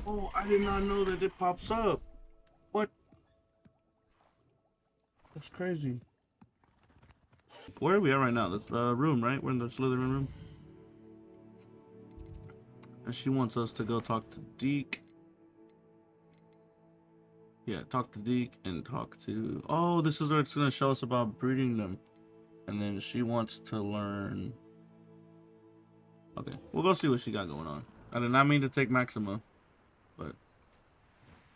Oh, I did not know that it pops up. What? That's crazy. Where are we at right now? That's the room, right? We're in the Slytherin room. And she wants us to go talk to Deke. Yeah, talk to Deke and talk to... Oh, this is where it's going to show us about breeding them. And then she wants to learn... Okay, we'll go see what she got going on. I did not mean to take Maxima, but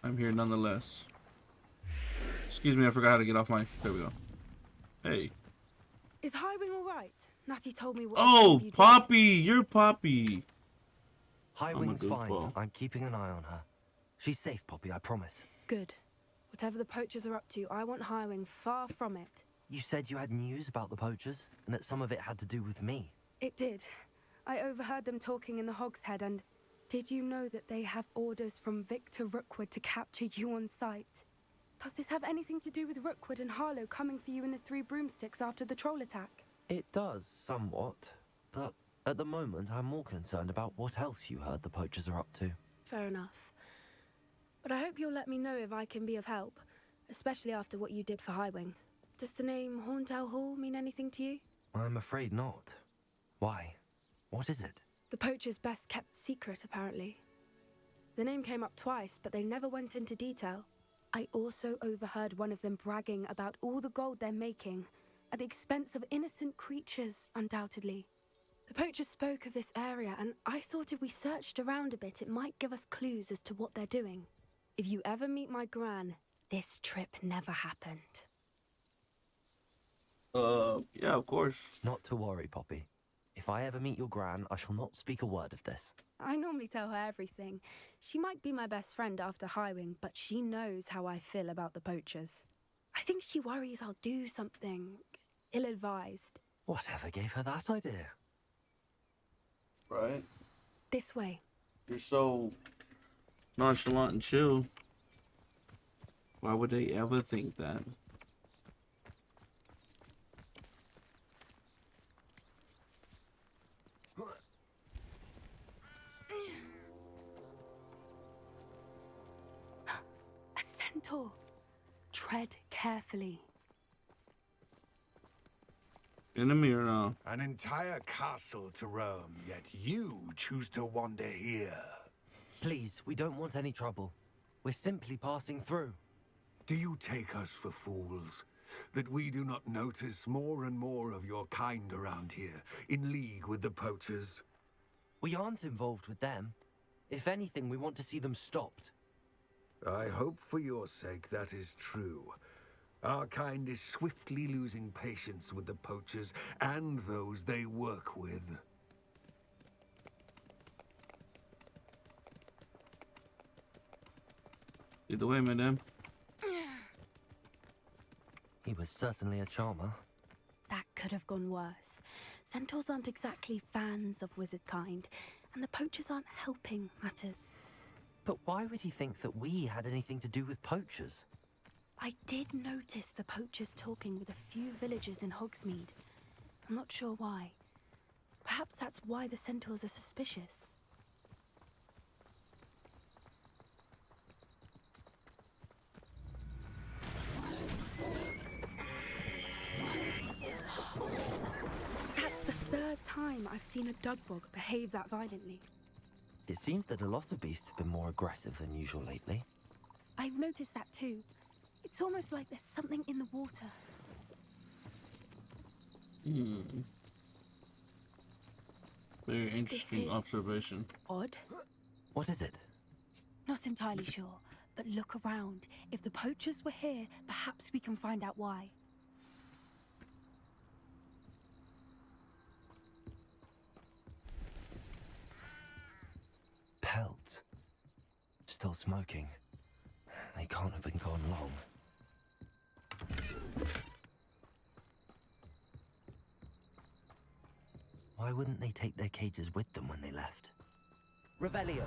I'm here nonetheless. Excuse me, I forgot how to get off my... There we go. Hey. Is Highwing all right? Natty told me what Oh, you Poppy! You're Poppy! Highwing's fine. I'm keeping an eye on her. She's safe, Poppy, I promise. Good. Whatever the poachers are up to, I want Highwing far from it. You said you had news about the poachers, and that some of it had to do with me. It did. I overheard them talking in the Hogshead, and did you know that they have orders from Victor Rookwood to capture you on sight? Does this have anything to do with Rookwood and Harlow coming for you in the Three Broomsticks after the troll attack? It does, somewhat. But at the moment, I'm more concerned about what else you heard the poachers are up to. Fair enough. But I hope you'll let me know if I can be of help, especially after what you did for Highwing. Does the name Horntail Hall mean anything to you? I'm afraid not. Why? What is it? The poacher's best kept secret, apparently. The name came up twice, but they never went into detail. I also overheard one of them bragging about all the gold they're making, at the expense of innocent creatures, undoubtedly. The poachers spoke of this area, and I thought if we searched around a bit, it might give us clues as to what they're doing. If you ever meet my gran, this trip never happened. Yeah, of course. Not to worry, Poppy. If I ever meet your gran, I shall not speak a word of this. I normally tell her everything. She might be my best friend after Highwing, but she knows how I feel about the poachers. I think she worries I'll do something ill-advised. Whatever gave her that idea? Right? This way. You're so nonchalant and chill. Why would they ever think that? A centaur. Tread carefully. In the mirror now. An entire castle to roam, yet you choose to wander here. Please, we don't want any trouble. We're simply passing through. Do you take us for fools? That we do not notice more and more of your kind around here, in league with the poachers? We aren't involved with them. If anything, we want to see them stopped. I hope for your sake that is true. Our kind is swiftly losing patience with the poachers and those they work with. Lead the way, madame. He was certainly a charmer. That could have gone worse. Centaurs aren't exactly fans of wizard kind, and the poachers aren't helping matters. But why would he think that we had anything to do with poachers? I did notice the poachers talking with a few villagers in Hogsmeade. I'm not sure why. Perhaps that's why the centaurs are suspicious. That's the third time I've seen a dugbog behave that violently. It seems that a lot of beasts have been more aggressive than usual lately. I've noticed that too. It's almost like there's something in the water. Very interesting This is observation. odd. What is it? Not entirely sure, but look around. If the poachers were here, perhaps we can find out why. Pelt. Still smoking. They can't have been gone long. Why wouldn't they take their cages with them when they left? Revelio!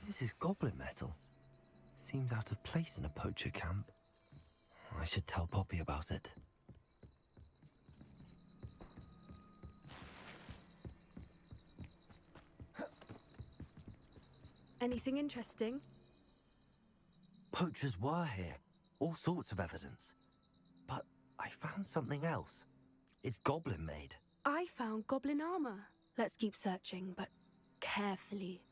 This is goblin metal. Seems out of place in a poacher camp. I should tell Poppy about it. Anything interesting? Poachers were here. All sorts of evidence. But I found something else. It's goblin made. I found goblin armor. Let's keep searching, but carefully.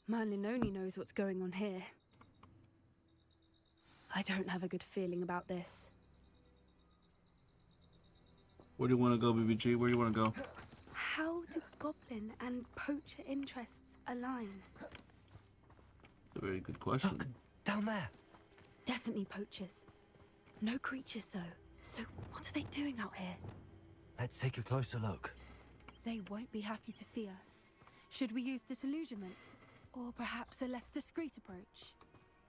Merlin only knows what's going on here. I don't have a good feeling about this. Where do you want to go, BBG? Where do you want to go? How do goblin and poacher interests align? It's a very good question. Look, down there. Definitely poachers. No creatures, though. So what are they doing out here? Let's take a closer look. They won't be happy to see us. Should we use disillusionment? Or perhaps a less discreet approach?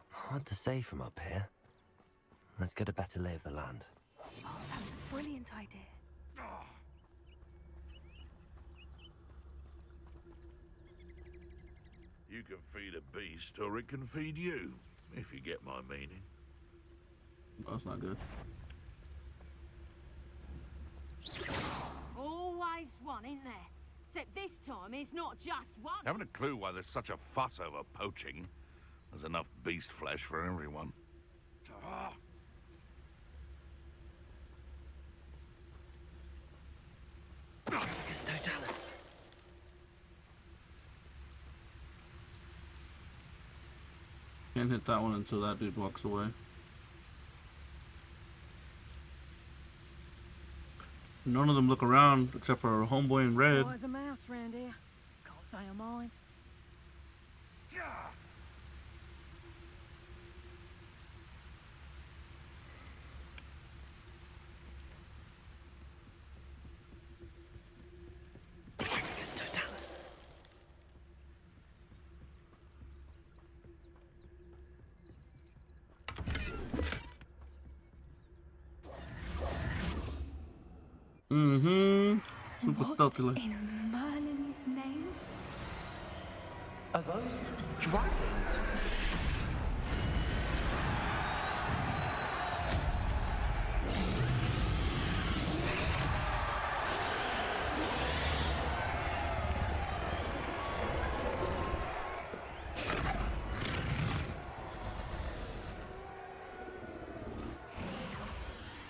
Hard to say from up here. Let's get a better lay of the land. Oh, that's a brilliant idea. You can feed a beast, or it can feed you, if you get my meaning. That's not good. Always one, isn't there? Except this time it's not just one. Haven't a clue why there's such a fuss over poaching. There's enough beast flesh for everyone. It's Totalis. Can't hit that one until that dude walks away. None of them look around except for our homeboy in red. There's a mouse round here. Can't say I mind. It's Totalis. Super stealthy. What in Merlin's name? Are those dragons?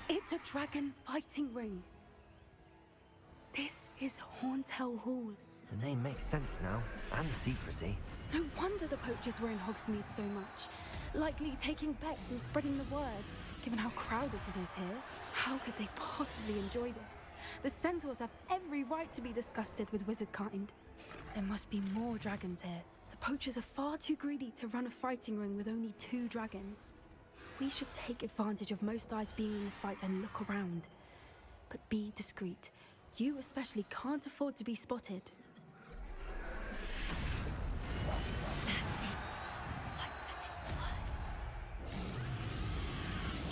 It's a dragon fighting ring. This is Hauntel Hall. The name makes sense now, and the secrecy. No wonder the poachers were in Hogsmeade so much. Likely taking bets and spreading the word, given how crowded it is here. How could they possibly enjoy this? The centaurs have every right to be disgusted with wizardkind. There must be more dragons here. The poachers are far too greedy to run a fighting ring with only 2 dragons. We should take advantage of most eyes being in the fight and look around. But be discreet. You especially can't afford to be spotted. That's it. Like that it's the word.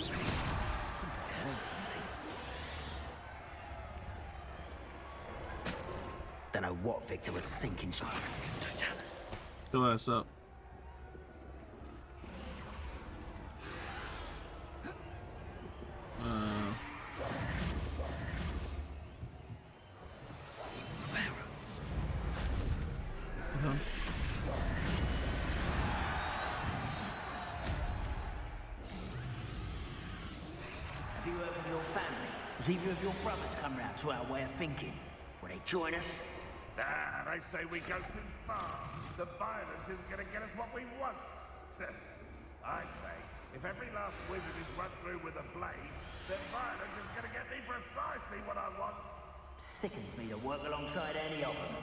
I heard something. Don't know what Victor was thinking. It's Totalis. Fill ass up. Have you heard from your family? Has either of your brothers come round to our way of thinking? Will they join us? Ah, they say we go too far. The violence isn't going to get us what we want. I say, if every last wizard is run through with a blade, then violence is going to get me precisely what I want. Sickens me to work alongside any of them.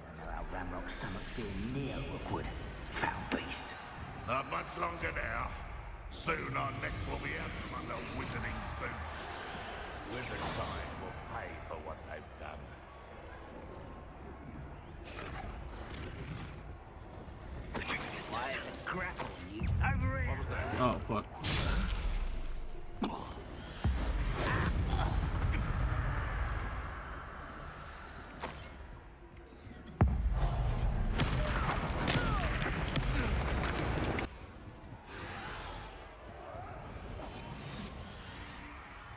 Don't know how Ramrock's stomach's being near Rookwood. Foul beast. Not much longer now. Soon our necks will be out from under wizarding boots. Wizardkind will pay for what they've done. Why is it grapple you? Over here! What was that? Oh, fuck.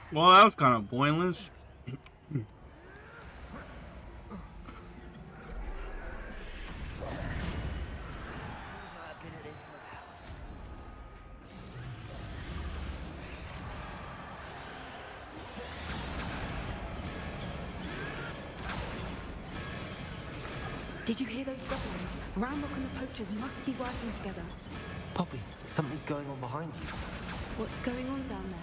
Well, that was kind of pointless. Did you hear those goblins? Ramrock and the poachers must be working together. Poppy, something's going on behind you. What's going on down there?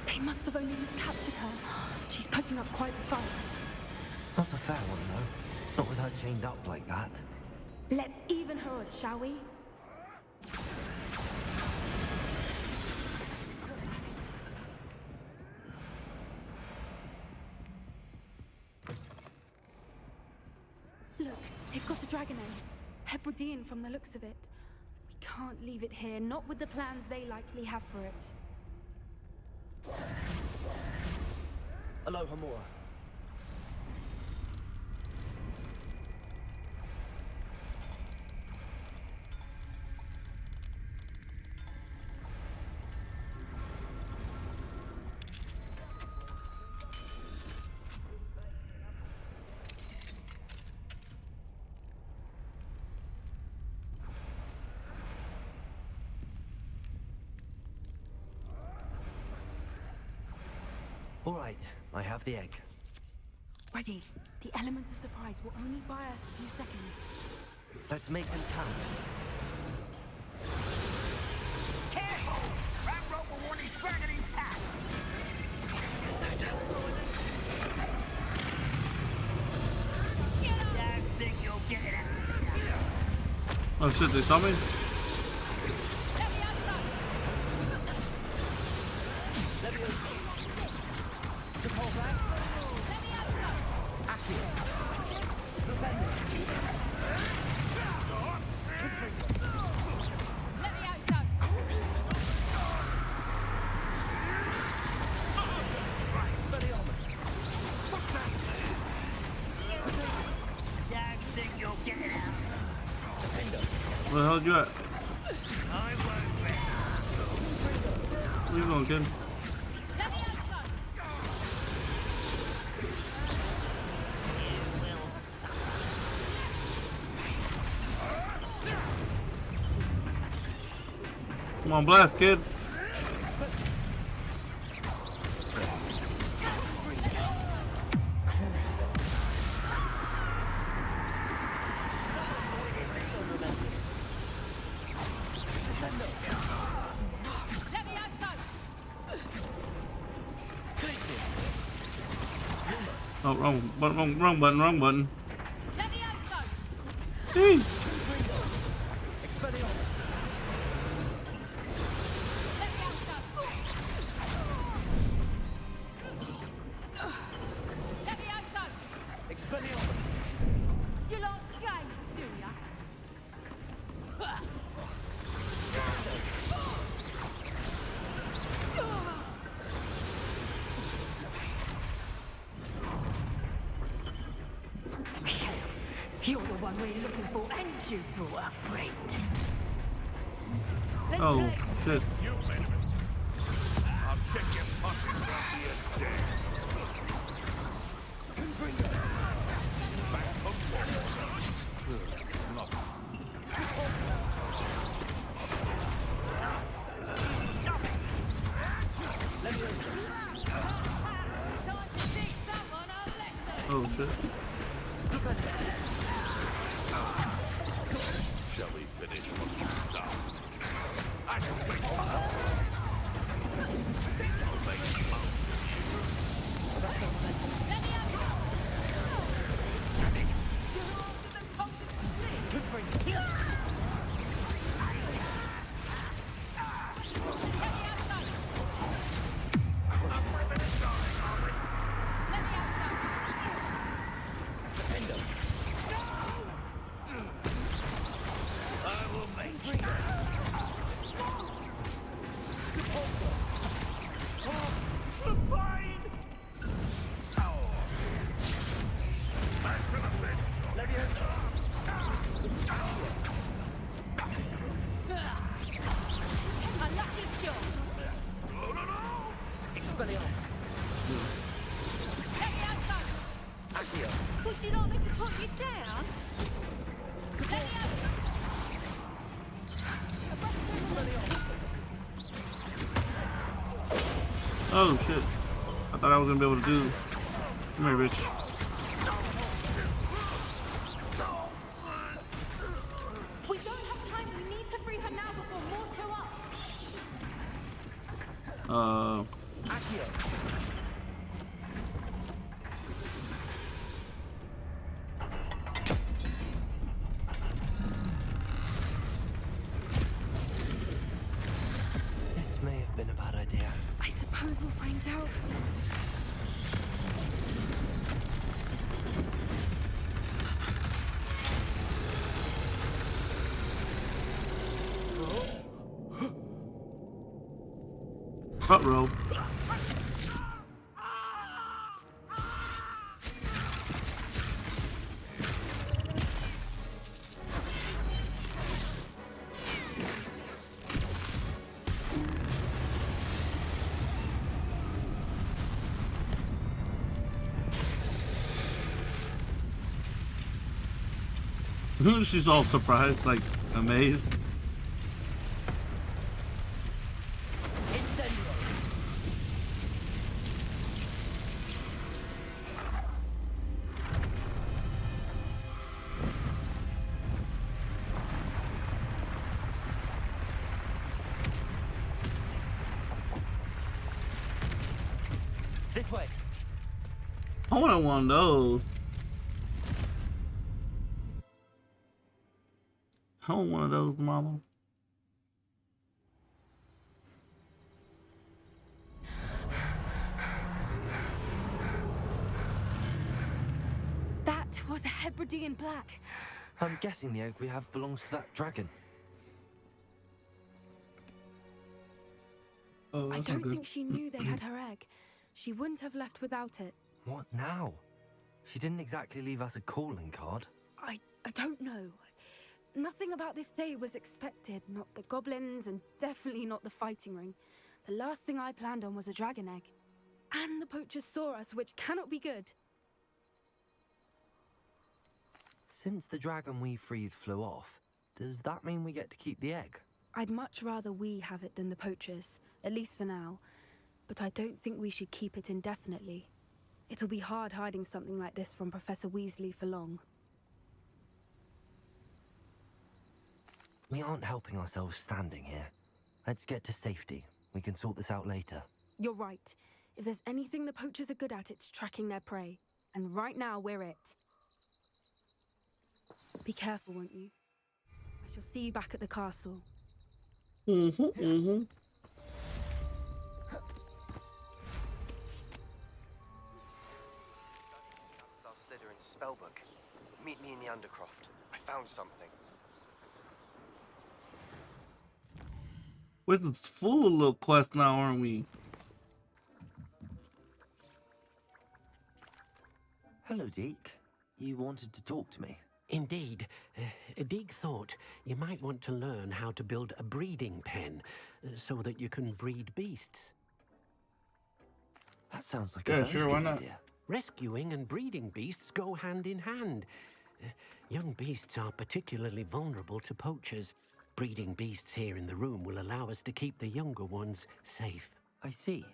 They must have only just captured her. She's putting up quite the fight. Not a fair one, though. Not with her chained up like that. Let's even her odds, shall we? Look, they've got a dragon egg. Hebridean from the looks of it. We can't leave it here, not with the plans they likely have for it. Hello, Hamura. All right, I have the egg. Ready. The element of surprise will only buy us a few seconds. Let's make them count. Careful! Ramrock will want his dragon intact! Don't think you'll get it out. Oh shit, they saw me? Where the hell you at? Where you going, kid? Come on, blast, kid. Oh, wrong button. Hey. You like games, do ya? You're the one we're looking for, and you brought a friend. Oh, shit. You made a mistake. I'll check your pockets after you're dead. Back from Time to teach someone a lesson. Oh, shit. Shall we finish what we started? I shall wait. I'll make it smoke. Would you like me to put you down? Oh, shit. Thought I was gonna be able to do. Come here, bitch. We don't have time. We need to free her now before more show up. Accio. This may have been a bad idea. I suppose we'll find out. Uh-oh. She's all surprised, like amazed. This way. I want one of those. I want one of those, mama. That was a Hebridean black. I'm guessing the egg we have belongs to that dragon. Oh, I that's not don't good. think she knew they had her egg. She wouldn't have left without it. What now? She didn't exactly leave us a calling card. I don't know. Nothing about this day was expected. Not the goblins, and definitely not the fighting ring. The last thing I planned on was a dragon egg. And the poachers saw us, which cannot be good. Since the dragon we freed flew off, does that mean we get to keep the egg? I'd much rather we have it than the poachers, at least for now. But I don't think we should keep it indefinitely. It'll be hard hiding something like this from Professor Weasley for long. We aren't helping ourselves standing here. Let's get to safety. We can sort this out later. You're right. If there's anything the poachers are good at, it's tracking their prey. And right now, we're it. Be careful, won't you? I shall see you back at the castle. Mm-hmm, mm-hmm. Our Slytherin spellbook. Meet me in the Undercroft. I found something. We're full of little quests now, aren't we? Hello, Deke. You wanted to talk to me? Indeed. Deek thought you might want to learn how to build a breeding pen so that you can breed beasts. That sounds like Yeah, a very sure, good why not? idea. Rescuing and breeding beasts go hand in hand. Young beasts are particularly vulnerable to poachers. Breeding beasts here in the room will allow us to keep the younger ones safe. I see.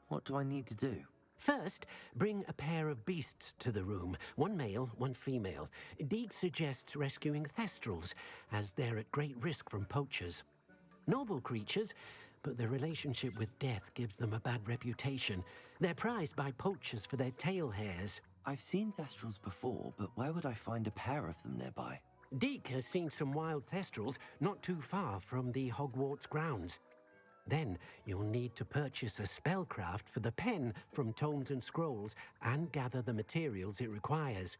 What do I need to do? First, bring a pair of beasts to the room. One male, one female. Deek suggests rescuing thestrals, as they're at great risk from poachers. Noble creatures, but their relationship with death gives them a bad reputation. They're prized by poachers for their tail hairs. I've seen thestrals before, but where would I find a pair of them nearby? Deek has seen some wild thestrals not too far from the Hogwarts grounds. Then you'll need to purchase a spellcraft for the pen from Tomes and Scrolls and gather the materials it requires.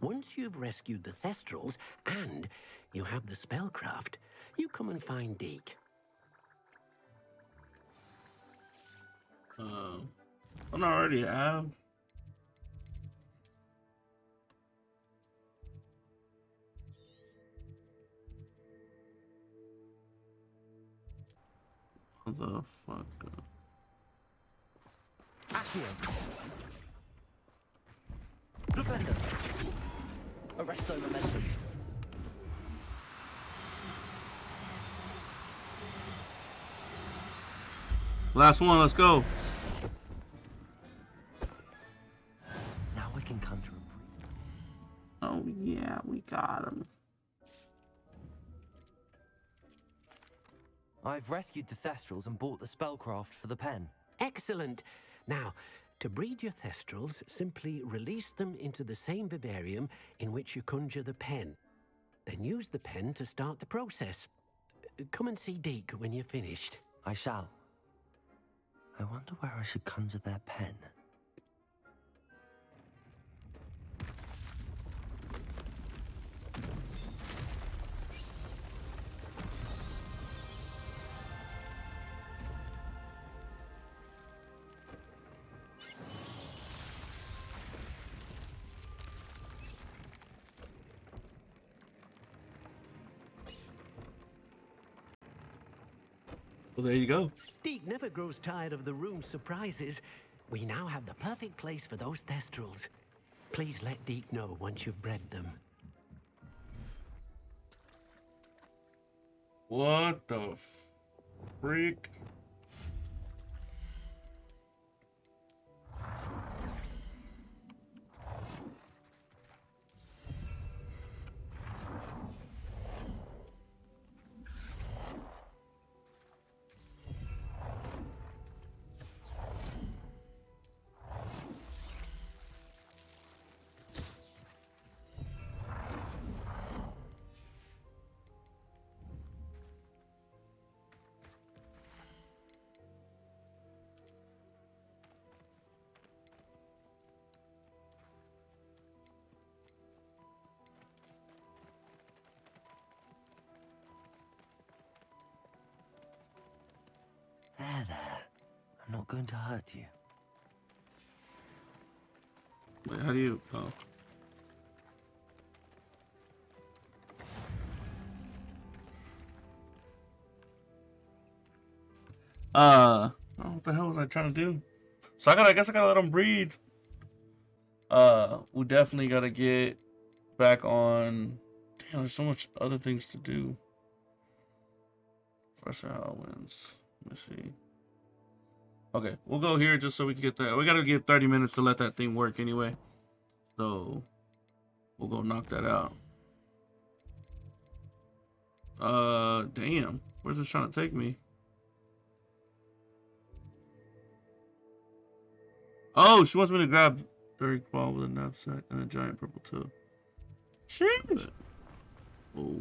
Once you've rescued the thestrals and you have the spellcraft, you come and find Deek. Don't I already have? What the fuck? Accio! Flipendo! Arresto momentum. Last one, let's go. I've rescued the Thestrals and bought the spellcraft for the pen. Excellent. Now, to breed your Thestrals, simply release them into the same vivarium in which you conjure the pen. Then use the pen to start the process. Come and see Deke when you're finished. I shall. I wonder where I should conjure their pen. Well, there you go. Deke never grows tired of the room's surprises. We now have the perfect place for those Thestrals. Please let Deke know once you've bred them. What the freak? There. I'm not going to hurt you. Wait, how do you... Oh. What the hell was I trying to do? So I guess I gotta let them breed. We definitely gotta get back on. Damn, there's so much other things to do. Professor Howlands. Let me see. Okay, we'll go here just so we can get that. We gotta get 30 minutes to let that thing work anyway. So we'll go knock that out. Damn. Where's this trying to take me? Oh, she wants me to grab Dirty Ball with a knapsack and a giant purple toe. Sheesh. Oh.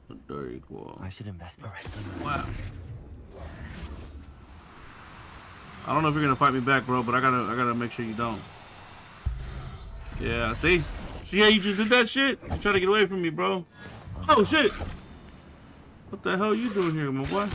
A dirty wall. I should invest the rest of them. Wow. I don't know if you're gonna fight me back, bro, but I gotta make sure you don't. Yeah, see? See how you just did that shit? You try to get away from me, bro. Oh shit! What the hell you doing here, my boy?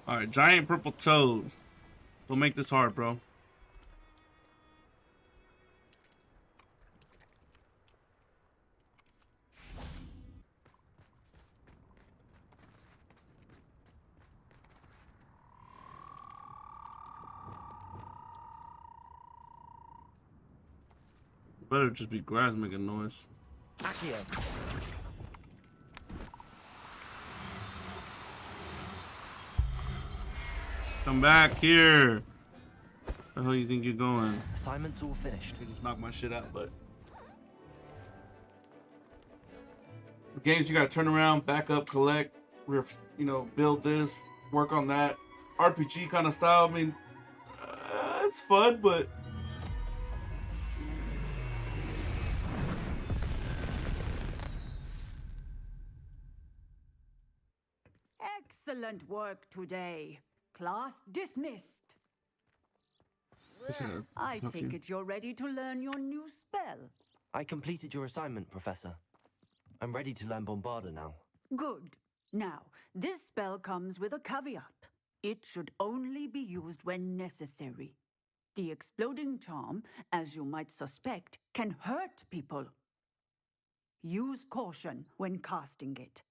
Alright, giant purple toad. Don't make this hard, bro. Better just be grass making noise. Accio. Come back here. The hell you think you're going? Assignment's all finished. You just knock my shit out, but the games you gotta turn around, back up, collect, you know, build this, work on that. RPG kind of style. I mean, it's fun, but Excellent work today. Class dismissed. I take it you're ready to learn your new spell. I completed your assignment, Professor. I'm ready to learn Bombarda now. Good. Now, this spell comes with a caveat. It should only be used when necessary. The exploding charm, as you might suspect, can hurt people. Use caution when casting it.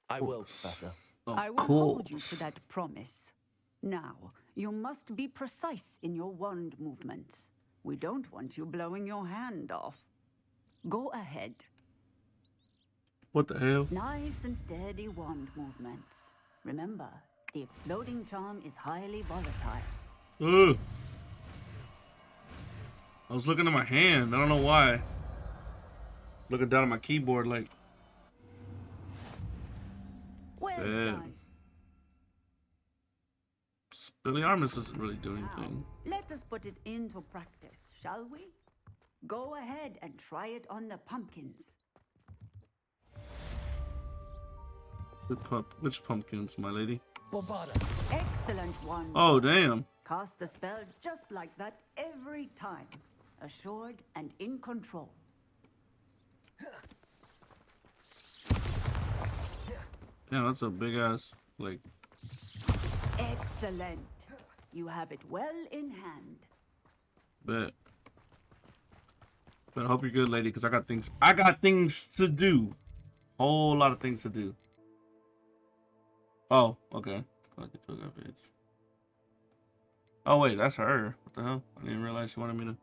I will, Professor. I will hold you to that promise. Now, you must be precise in your wand movements. We don't want you blowing your hand off. Go ahead. What the hell? Nice and steady wand movements. Remember, the exploding charm is highly volatile. Ugh. I was looking at my hand. I don't know why. Looking down at my keyboard like. Well done. Expelliarmus doesn't really do anything. Now, let us put it into practice, shall we? Go ahead and try it on the pumpkins. Which pumpkins, my lady? Excellent one. Oh, damn. Cast the spell just like that every time. Assured and in control. Yeah, that's a big ass, like. Excellent. You have it well in hand. Bet. But I hope you're good, lady, because I got things to do. Whole lot of things to do. Oh, okay. Oh wait, that's her. What the hell? I didn't realize she wanted me to.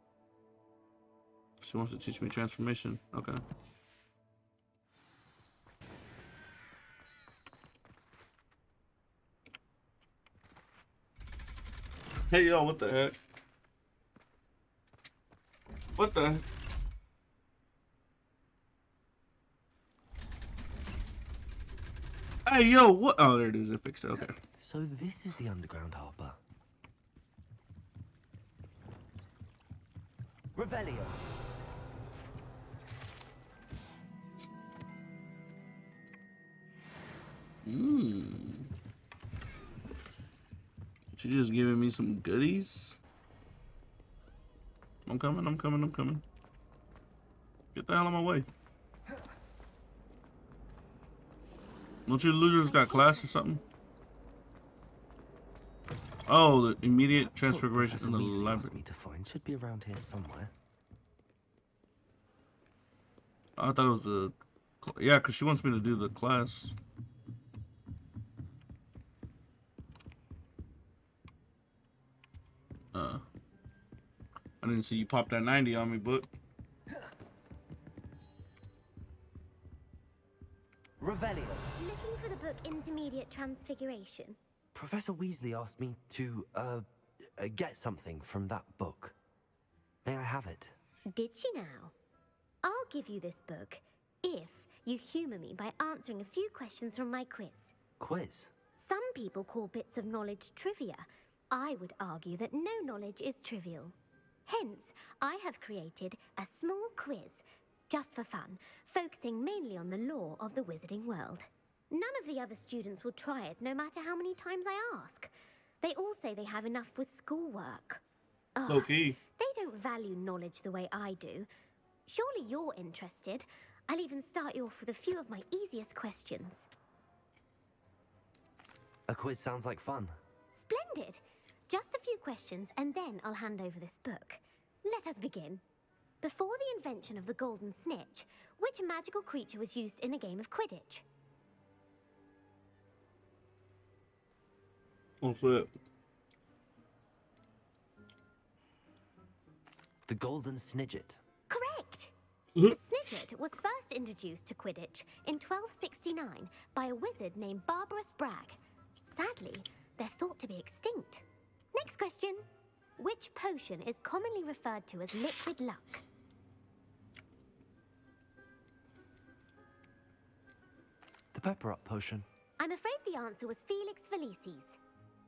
She wants to teach me transformation. Okay. Hey yo, what the heck? What the? Hey yo, what? Oh, there it is. It fixed it. Okay. So this is the underground harbor. Revelio. She just giving me some goodies. I'm coming. Get the hell out of my way. Don't you losers got class or something? Oh, the immediate transfiguration in the library. Me to find should be around here somewhere. I thought it was the, yeah, because she wants me to do the class. I didn't see you pop that 90 on me, but. Revelio. Looking for the book Intermediate Transfiguration? Professor Weasley asked me to, get something from that book. May I have it? Did she now? I'll give you this book if you humour me by answering a few questions from my quiz. Quiz? Some people call bits of knowledge trivia. I would argue that no knowledge is trivial. Hence, I have created a small quiz, just for fun, focusing mainly on the lore of the wizarding world. None of the other students will try it, no matter how many times I ask. They all say they have enough with schoolwork. Okay. They don't value knowledge the way I do. Surely you're interested. I'll even start you off with a few of my easiest questions. A quiz sounds like fun. Splendid! Just a few questions, and then I'll hand over this book. Let us begin. Before the invention of the golden snitch, which magical creature was used in a game of Quidditch? What's that? The golden snidget. Correct! The snidget was first introduced to Quidditch in 1269 by a wizard named Barbarous Bragg. Sadly, they're thought to be extinct. Next question. Which potion is commonly referred to as liquid luck? The pepper up potion. I'm afraid the answer was Felix Felicis.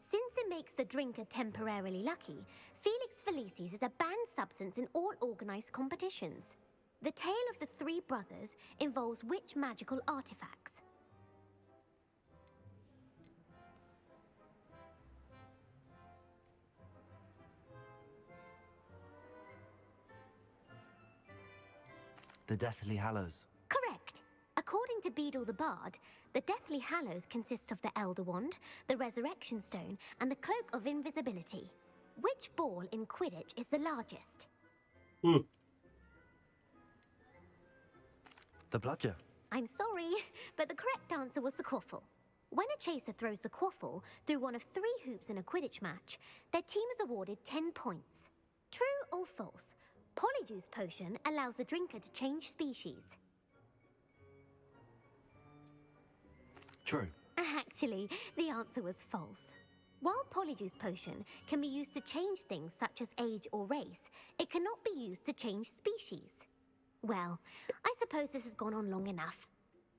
Since it makes the drinker temporarily lucky, Felix Felicis is a banned substance in all organized competitions. The tale of the three brothers involves which magical artifacts? The Deathly Hallows. Correct. According to Beadle the Bard, the Deathly Hallows consists of the Elder Wand, the Resurrection Stone, and the Cloak of Invisibility. Which ball in Quidditch is the largest? The bludger. I'm sorry, but the correct answer was the quaffle. When a chaser throws the quaffle through one of 3 hoops in a Quidditch match, their team is awarded 10 points. True or false? Polyjuice potion allows the drinker to change species. True. Actually, the answer was false. While Polyjuice potion can be used to change things such as age or race, it cannot be used to change species. Well, I suppose this has gone on long enough.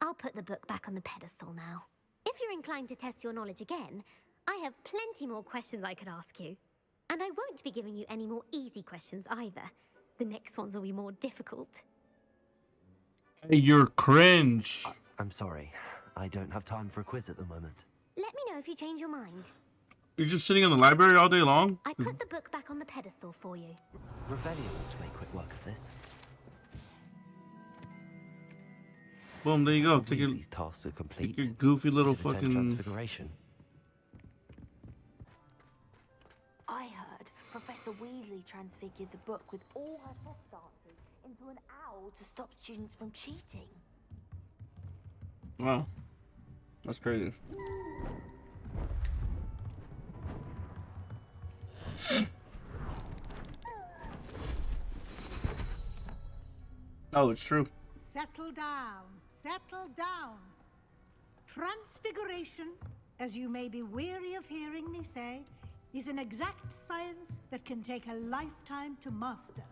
I'll put the book back on the pedestal now. If you're inclined to test your knowledge again, I have plenty more questions I could ask you. And I won't be giving you any more easy questions either. The next ones will be more difficult. Hey, you're cringe. I'm sorry. I don't have time for a quiz at the moment. Let me know if you change your mind. You're just sitting in the library all day long? I put the book back on the pedestal for you. Revelio ought to make quick work of this. Boom, there you go. Take These tasks are complete. your goofy little Should attend fucking... transfiguration. I heard Professor Weasley transfigured the book with all her test answers into an owl to stop students from cheating. Wow. That's crazy. Oh, it's true. Settle down. Settle down. Transfiguration, as you may be weary of hearing me say, is an exact science that can take a lifetime to master.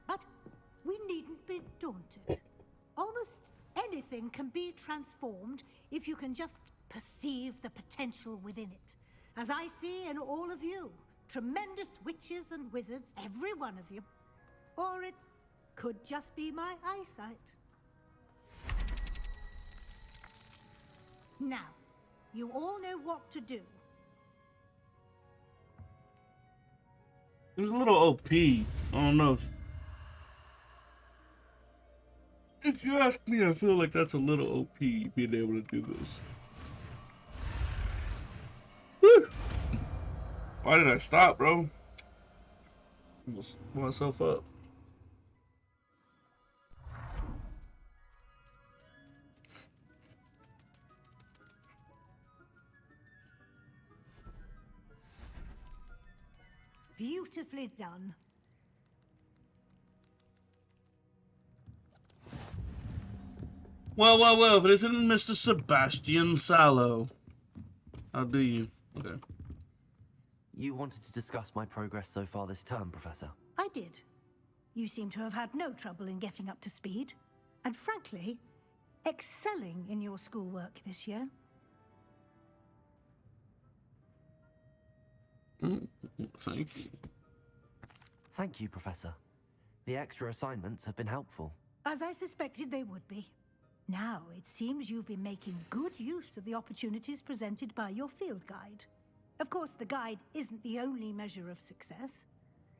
But we needn't be daunted. Almost anything can be transformed if you can just perceive the potential within it. As I see in all of you, tremendous witches and wizards, every one of you. Or it could just be my eyesight. Now, you all know what to do. It was a little OP. I don't know. If you ask me, I feel like that's a little OP being able to do this. Woo! Why did I stop, bro? I just blew myself up. Beautifully done. Well, well, well, if it isn't Mr. Sebastian Sallow. How do you? Okay. You wanted to discuss my progress so far this term, Professor? I did. You seem to have had no trouble in getting up to speed. And frankly, excelling in your schoolwork this year. Thank you. Thank you, Professor. The extra assignments have been helpful. As I suspected they would be. Now, it seems you've been making good use of the opportunities presented by your field guide. Of course, the guide isn't the only measure of success.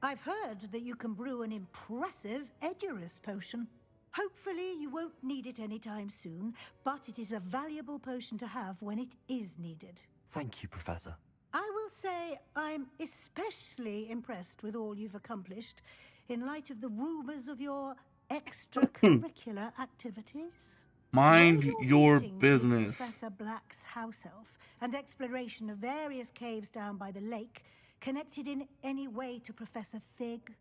I've heard that you can brew an impressive Edurus potion. Hopefully, you won't need it anytime soon, but it is a valuable potion to have when it is needed. Thank you, Professor. I will say I'm especially impressed with all you've accomplished in light of the rumors of your extracurricular activities. Mind your Meetings with business. Professor Black's house elf and exploration of various caves down by the lake connected in any way to Professor Fig?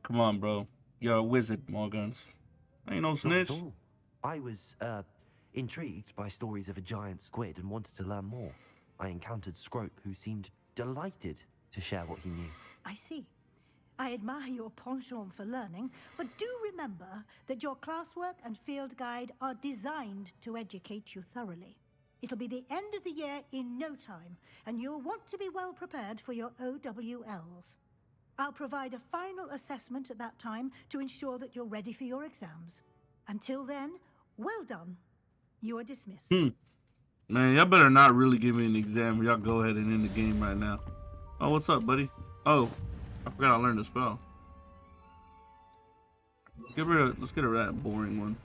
Come on, bro. You're a wizard, Morgans. Ain't no snitch. Not at all. I was, intrigued by stories of a giant squid and wanted to learn more. I encountered Scrope, who seemed delighted to share what he knew. I see. I admire your penchant for learning, but do remember that your classwork and field guide are designed to educate you thoroughly. It'll be the end of the year in no time, and you'll want to be well prepared for your OWLs. I'll provide a final assessment at that time to ensure that you're ready for your exams. Until then, well done. You are dismissed. Man, y'all better not really give me an exam. Y'all go ahead and end the game right now. Oh, what's up, buddy? Oh, I forgot I learned the spell. Let's get rid of that boring one.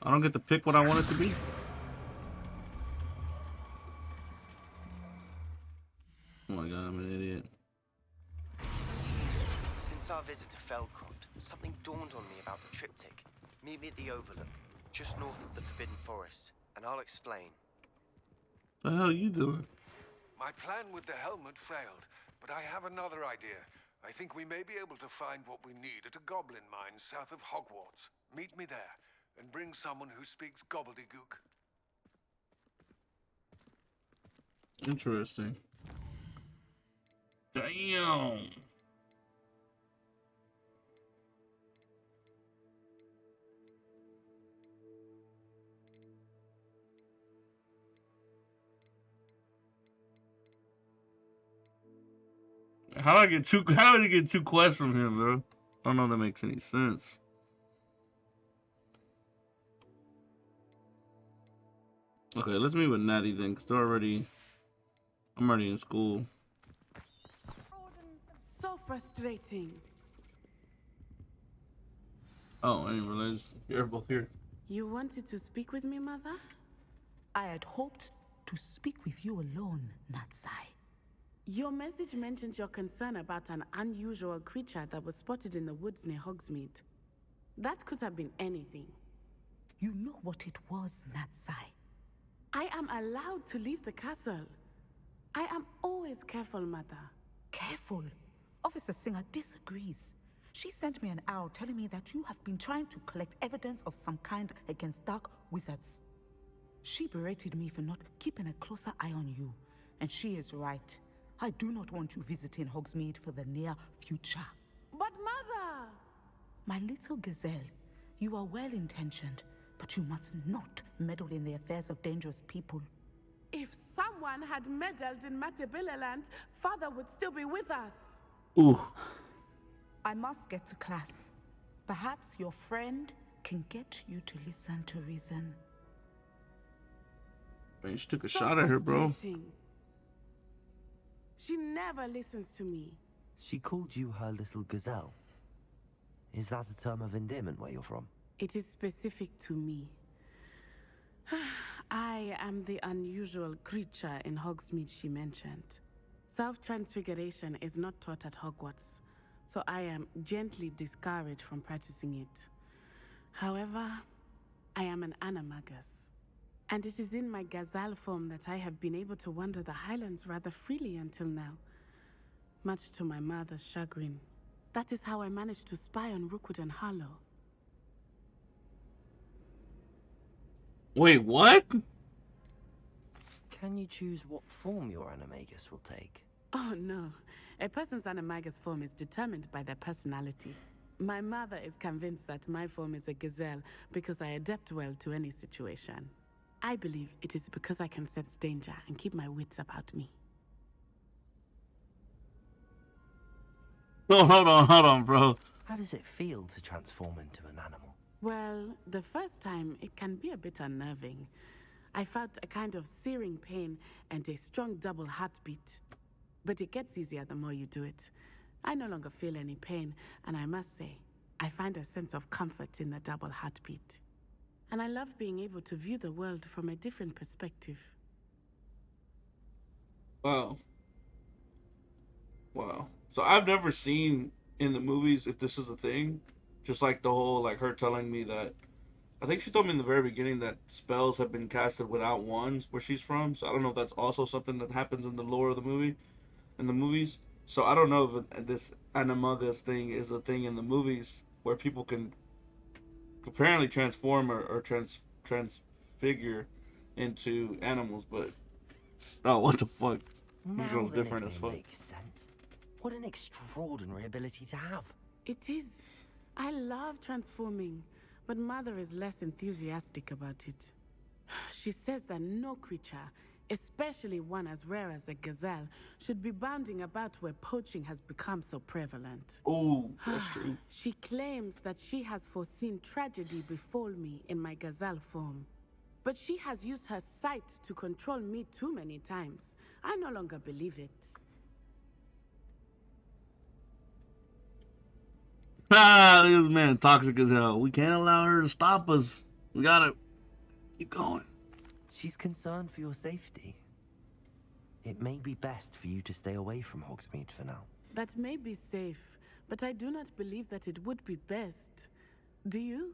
I don't get to pick what I want it to be. Oh my god, I'm an idiot. Since our visit to Feldcroft, something dawned on me about the triptych. Meet me at the Overlook, just north of the Forbidden Forest, and I'll explain. The hell you doing? My plan with the helmet failed, but I have another idea. I think we may be able to find what we need at a goblin mine south of Hogwarts. Meet me there, and bring someone who speaks gobbledygook. Interesting. Damn. How do I get two quests from him, bro? I don't know if that makes any sense. Okay, let's meet with Natty then, because I'm already in school. So frustrating. Oh, I didn't realize you're both here. You wanted to speak with me, Mother? I had hoped to speak with you alone, Natsai. Your message mentioned your concern about an unusual creature that was spotted in the woods near Hogsmeade. That could have been anything. You know what it was, Natsai. I am allowed to leave the castle. I am always careful, Mother. Careful? Officer Singer disagrees. She sent me an owl telling me that you have been trying to collect evidence of some kind against dark wizards. She berated me for not keeping a closer eye on you, and she is right. I do not want you visiting Hogsmeade for the near future. But Mother! My little gazelle, you are well-intentioned, but you must not meddle in the affairs of dangerous people. If someone had meddled in Matabeleland, Father would still be with us. Ooh. I must get to class. Perhaps your friend can get you to listen to reason. Man, she took a shot at her, bro. She never listens to me. She called you her little gazelle. Is that a term of endearment where you're from? It is specific to me. I am the unusual creature in Hogsmeade she mentioned. Self-transfiguration is not taught at Hogwarts, so I am gently discouraged from practicing it. However, I am an animagus, and it is in my gazelle form that I have been able to wander the Highlands rather freely until now, much to my mother's chagrin. That is how I managed to spy on Rookwood and Harlow. Wait, what? Can you choose what form your animagus will take? Oh no, a person's animagus form is determined by their personality. My mother is convinced that my form is a gazelle because I adapt well to any situation. I believe it is because I can sense danger and keep my wits about me. Oh, hold on, bro. How does it feel to transform into an animal? Well, the first time, it can be a bit unnerving. I felt a kind of searing pain and a strong double heartbeat. But it gets easier the more you do it. I no longer feel any pain, and I must say, I find a sense of comfort in the double heartbeat. And I love being able to view the world from a different perspective. Wow. Wow. So I've never seen in the movies if this is a thing. Just like the whole, like her telling me that, I think she told me in the very beginning that spells have been casted without wands where she's from. So I don't know if that's also something that happens in the lore of the movie, in the movies. So I don't know if this animagus thing is a thing in the movies where people can apparently transform or transfigure into animals, but oh, what the fuck? This girl's different as fuck. Makes sense. What an extraordinary ability to have. It is. I love transforming, but Mother is less enthusiastic about it. She says that no creature, especially one as rare as a gazelle, should be bounding about where poaching has become so prevalent. Oh, that's true. She claims that she has foreseen tragedy befall me in my gazelle form. But she has used her sight to control me too many times. I no longer believe it. Ah, look at this man, toxic as hell. We can't allow her to stop us. We gotta keep going. She's concerned for your safety. It may be best for you to stay away from Hogsmeade for now. That may be safe, but I do not believe that it would be best. Do you?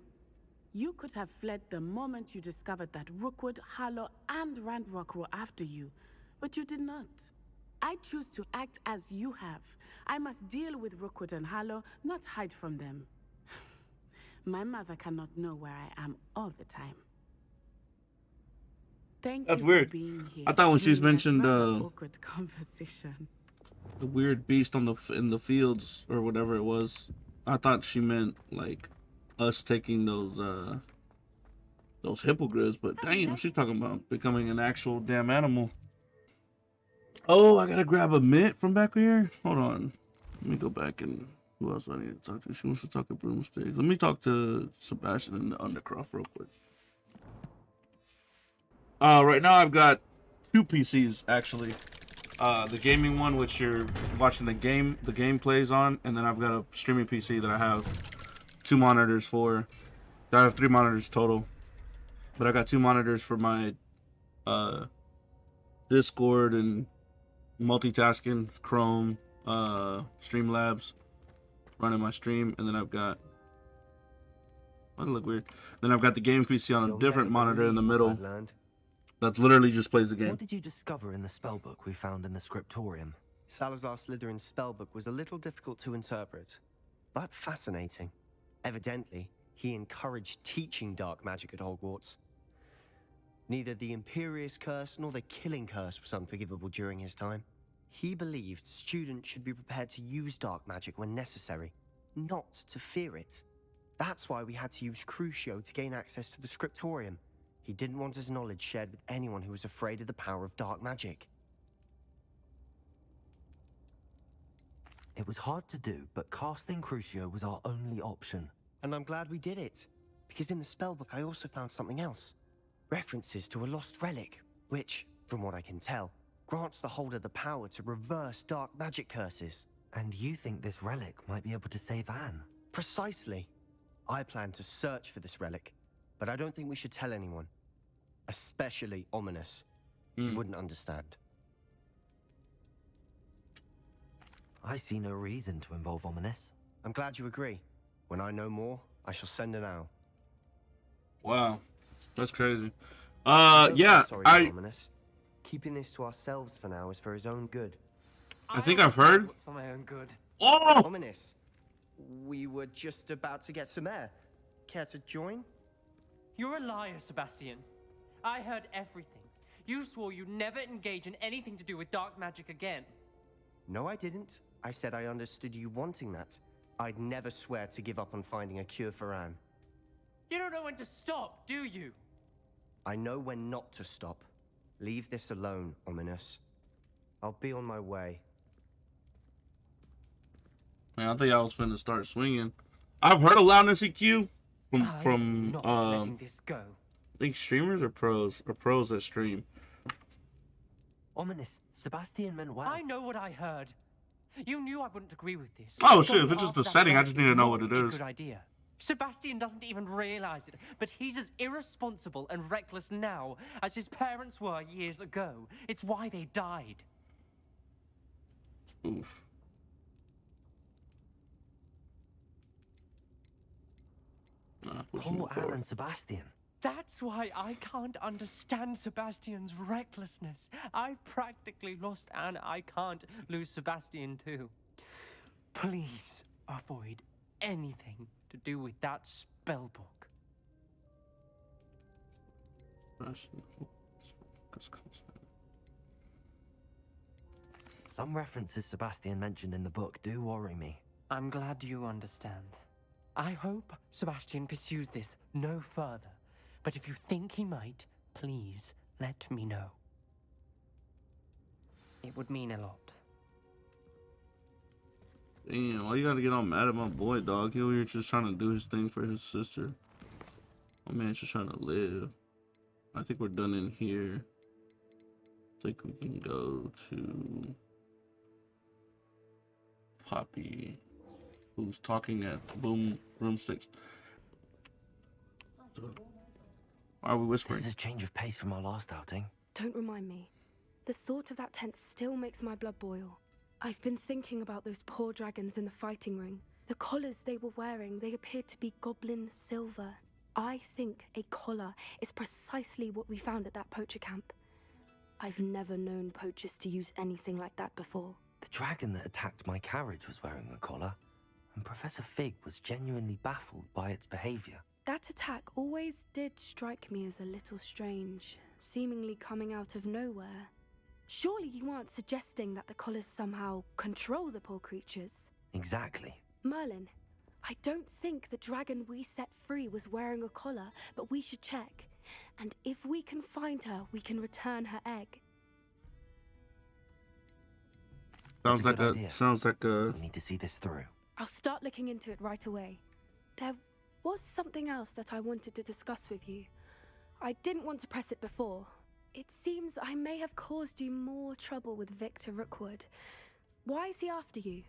You could have fled the moment you discovered that Rookwood, Harlow, and Ranrock were after you. But you did not. I choose to act as you have. I must deal with Rookwood and Harlow, not hide from them. My mother cannot know where I am all the time. Thank That's you weird. for being here. I thought when she's during that mentioned rather awkward conversation. the weird beast on in the fields or whatever it was, I thought she meant like us taking those hippogriffs, but damn, she's talking about becoming an actual damn animal. Oh, I gotta grab a mint from back here. Hold on, let me go back and who else do I need to talk to? She wants to talk to Broomsticks. Let me talk to Sebastian and the Undercroft real quick. Right now I've got 2 PCs actually. The gaming one, which you're watching the gameplays on, and then I've got a streaming PC that I have 2 monitors for. I have 3 monitors total, but I got 2 monitors for my Discord and multitasking, Chrome, Streamlabs, running my stream, and then I've got. That look weird. Then I've got the game PC on a different monitor in the middle. That literally just plays the game. What did you discover in the spellbook we found in the scriptorium? Salazar Slytherin's spellbook was a little difficult to interpret, but fascinating. Evidently, he encouraged teaching dark magic at Hogwarts. Neither the Imperious Curse nor the Killing Curse was unforgivable during his time. He believed students should be prepared to use dark magic when necessary, not to fear it. That's why we had to use Crucio to gain access to the scriptorium. He didn't want his knowledge shared with anyone who was afraid of the power of dark magic. It was hard to do, but casting Crucio was our only option. And I'm glad we did it, because in the spellbook I also found something else. References to a lost relic, which, from what I can tell, grants the holder the power to reverse dark magic curses. And you think this relic might be able to save Anne? Precisely. I plan to search for this relic, but I don't think we should tell anyone. Especially Ominous. He wouldn't understand. I see no reason to involve Ominous. I'm glad you agree. When I know more, I shall send an owl. Wow, that's crazy. Yeah, sorry, Ominous. Keeping this to ourselves for now is for his own good. I think I've heard. What's for my own good? Oh! Ominous. We were just about to get some air. Care to join? You're a liar, Sebastian. I heard everything. You swore you'd never engage in anything to do with dark magic again. No, I didn't. I said I understood you wanting that. I'd never swear to give up on finding a cure for Anne. You don't know when to stop, do you? I know when not to stop. Leave this alone, Ominous. I'll be on my way. Man, I think I was finna start swinging. I've heard of loudness EQ from not letting this go. I think streamers or pros that stream. Ominous, Sebastian meant well. I know what I heard. You knew I wouldn't agree with this. Oh shit, if it's just the setting, I just need to know what it is. Good idea. Sebastian doesn't even realize it, but he's as irresponsible and reckless now as his parents were years ago. It's why they died. Oof. Poor Anne and Sebastian. That's why I can't understand Sebastian's recklessness. I've practically lost Anne. I can't lose Sebastian too. Please avoid anything to do with that spellbook. Some references Sebastian mentioned in the book do worry me. I'm glad you understand. I hope Sebastian pursues this no further. But if you think he might, please let me know. It would mean a lot. Damn, why you gotta get all mad at my boy, dog? He over here just trying to do his thing for his sister. My man's just trying to live. I think we're done in here. I think we can go to Poppy, who's talking at Broomsticks. Why are we whispering? This is a change of pace from our last outing. Don't remind me. The thought of that tent still makes my blood boil. I've been thinking about those poor dragons in the fighting ring. The collars they were wearing, they appeared to be goblin silver. I think a collar is precisely what we found at that poacher camp. I've never known poachers to use anything like that before. The dragon that attacked my carriage was wearing a collar, and Professor Fig was genuinely baffled by its behavior. That attack always did strike me as a little strange, seemingly coming out of nowhere. Surely you aren't suggesting that the collars somehow control the poor creatures? Exactly. Merlin, I don't think the dragon we set free was wearing a collar, but we should check. And if we can find her, we can return her egg. Sounds like a. We need to see this through. I'll start looking into it right away. There was something else that I wanted to discuss with you. I didn't want to press it before. It seems I may have caused you more trouble with Victor Rookwood. Why is he after you?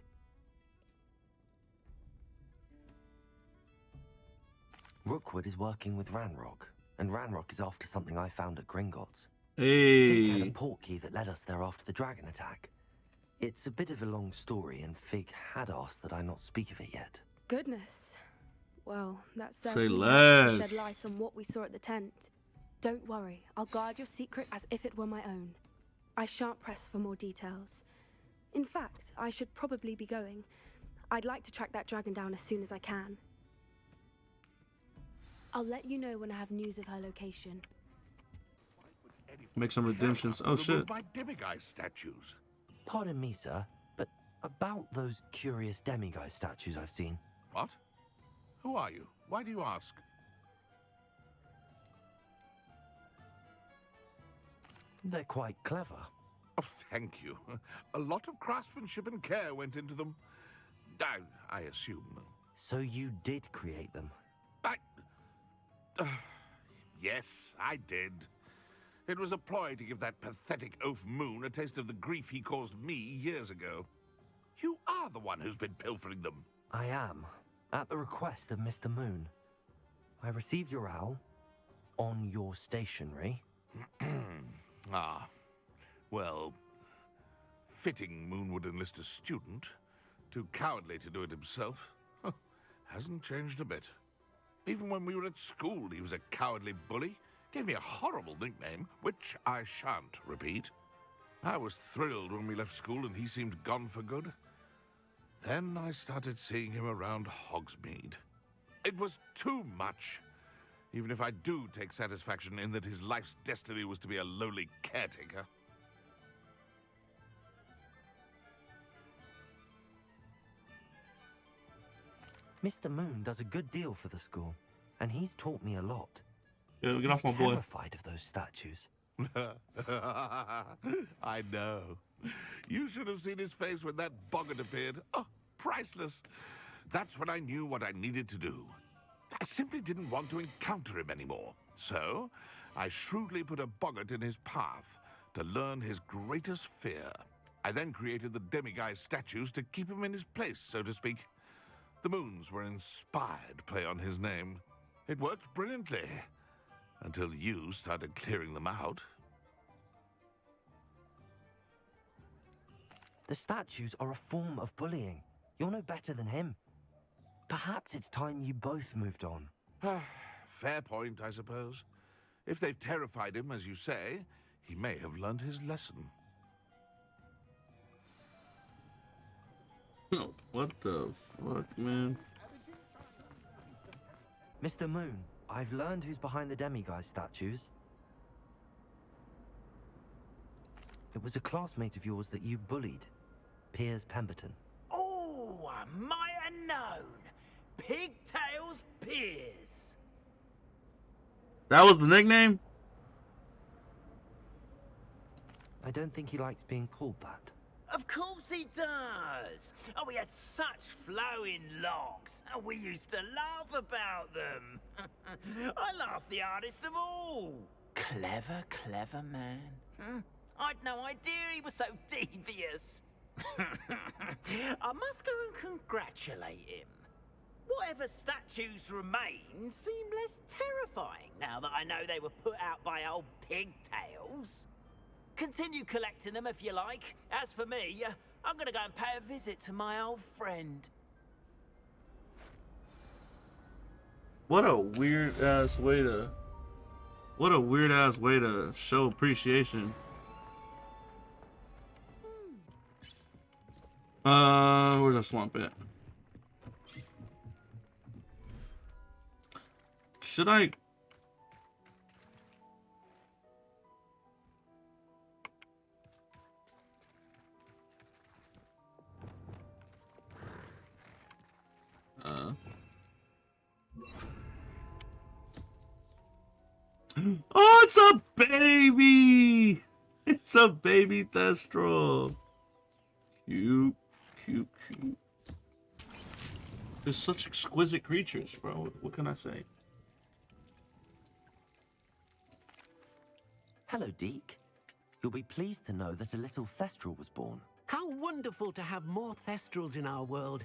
Rookwood is working with Ranrock, and Ranrock is after something I found at Gringotts. Hey. Fig had a portkey that led us there after the dragon attack. It's a bit of a long story, and Fig had asked that I not speak of it yet. Goodness. Well, that certainly less. helps to shed light on what we saw at the tent. Don't worry, I'll guard your secret as if it were my own. I shan't press for more details. In fact, I should probably be going. I'd like to track that dragon down as soon as I can. I'll let you know when I have news of her location. Make some redemptions. Oh shit. My demiguise statues. Pardon me, sir, but about those curious demiguise statues I've seen. What? Who are you? Why do you ask? They're quite clever. Oh, thank you. A lot of craftsmanship and care went into them. I assume. So you did create them? Yes, I did. It was a ploy to give that pathetic oaf Moon a taste of the grief he caused me years ago. You are the one who's been pilfering them. I am, at the request of Mr. Moon. I received your owl on your stationery. Ah, well, fitting Moon would enlist a student. Too cowardly to do it himself. Huh, hasn't changed a bit. Even when we were at school, he was a cowardly bully. Gave me a horrible nickname, which I shan't repeat. I was thrilled when we left school and he seemed gone for good. Then I started seeing him around Hogsmeade. It was too much. Even if I do take satisfaction in that his life's destiny was to be a lowly caretaker. Mr. Moon does a good deal for the school, and he's taught me a lot. Yeah, get He's off my boy. terrified of those statues. I know. You should have seen his face when that boggart appeared. Oh, priceless. That's when I knew what I needed to do. I simply didn't want to encounter him anymore. So, I shrewdly put a boggart in his path to learn his greatest fear. I then created the demiguise statues to keep him in his place, so to speak. The moons were inspired play on his name. It worked brilliantly. Until you started clearing them out. The statues are a form of bullying. You're no better than him. Perhaps it's time you both moved on. Fair point, I suppose. If they've terrified him, as you say, he may have learned his lesson. What the fuck, man? Mr. Moon, I've learned who's behind the demiguise statues. It was a classmate of yours that you bullied, Piers Pemberton. Oh, I might have known. Pigtails Piers. That was the nickname? I don't think he likes being called that. Of course he does. Oh, we had such flowing locks, and we used to laugh about them. I laughed the hardest of all. Clever, clever man. I'd no idea he was so devious. I must go and congratulate him. Whatever statues remain seem less terrifying now that I know they were put out by old pigtails. Continue collecting them if you like. As for me, I'm gonna go and pay a visit to my old friend. What a weird ass way to show appreciation. Where's that swamp at? Should I? Oh, it's a baby! It's a baby Thestral. Cute, cute, cute. They're such exquisite creatures, bro. What can I say? Hello, Deke. You'll be pleased to know that a little Thestral was born. How wonderful to have more Thestrals in our world.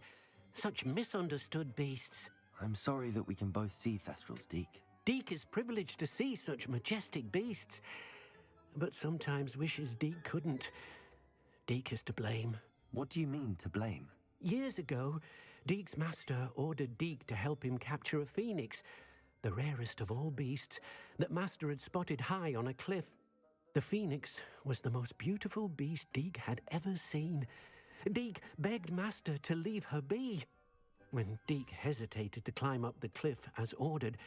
Such misunderstood beasts. I'm sorry that we can both see Thestrals, Deke. Deke is privileged to see such majestic beasts, but sometimes wishes Deke couldn't. Deke is to blame. What do you mean, to blame? Years ago, Deke's master ordered Deke to help him capture a phoenix, the rarest of all beasts, that master had spotted high on a cliff. The phoenix was the most beautiful beast Deke had ever seen. Deke begged master to leave her be. When Deke hesitated to climb up the cliff as ordered,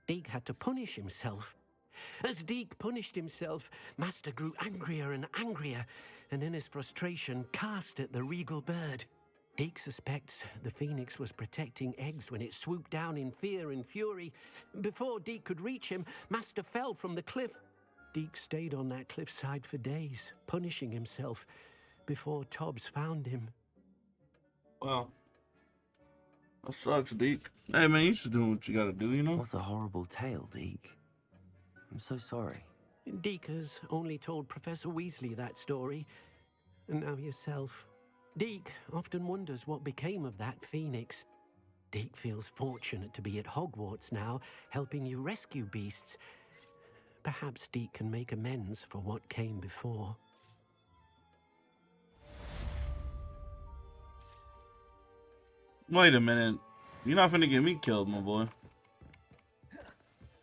Deke had to punish himself. As Deke punished himself, master grew angrier and angrier, and in his frustration cast at the regal bird. Deke suspects the phoenix was protecting eggs when it swooped down in fear and fury. Before Deke could reach him, master fell from the cliff. Deke stayed on that cliffside for days, punishing himself, before Tobbs found him. Wow. That sucks, Deke. Hey, man, you just doing what you gotta do, you know? What a horrible tale, Deke. I'm so sorry. Deke has only told Professor Weasley that story, and now yourself. Deke often wonders what became of that phoenix. Deke feels fortunate to be at Hogwarts now, helping you rescue beasts. Perhaps Deke can make amends for what came before. Wait a minute. You're not finna get me killed, my boy.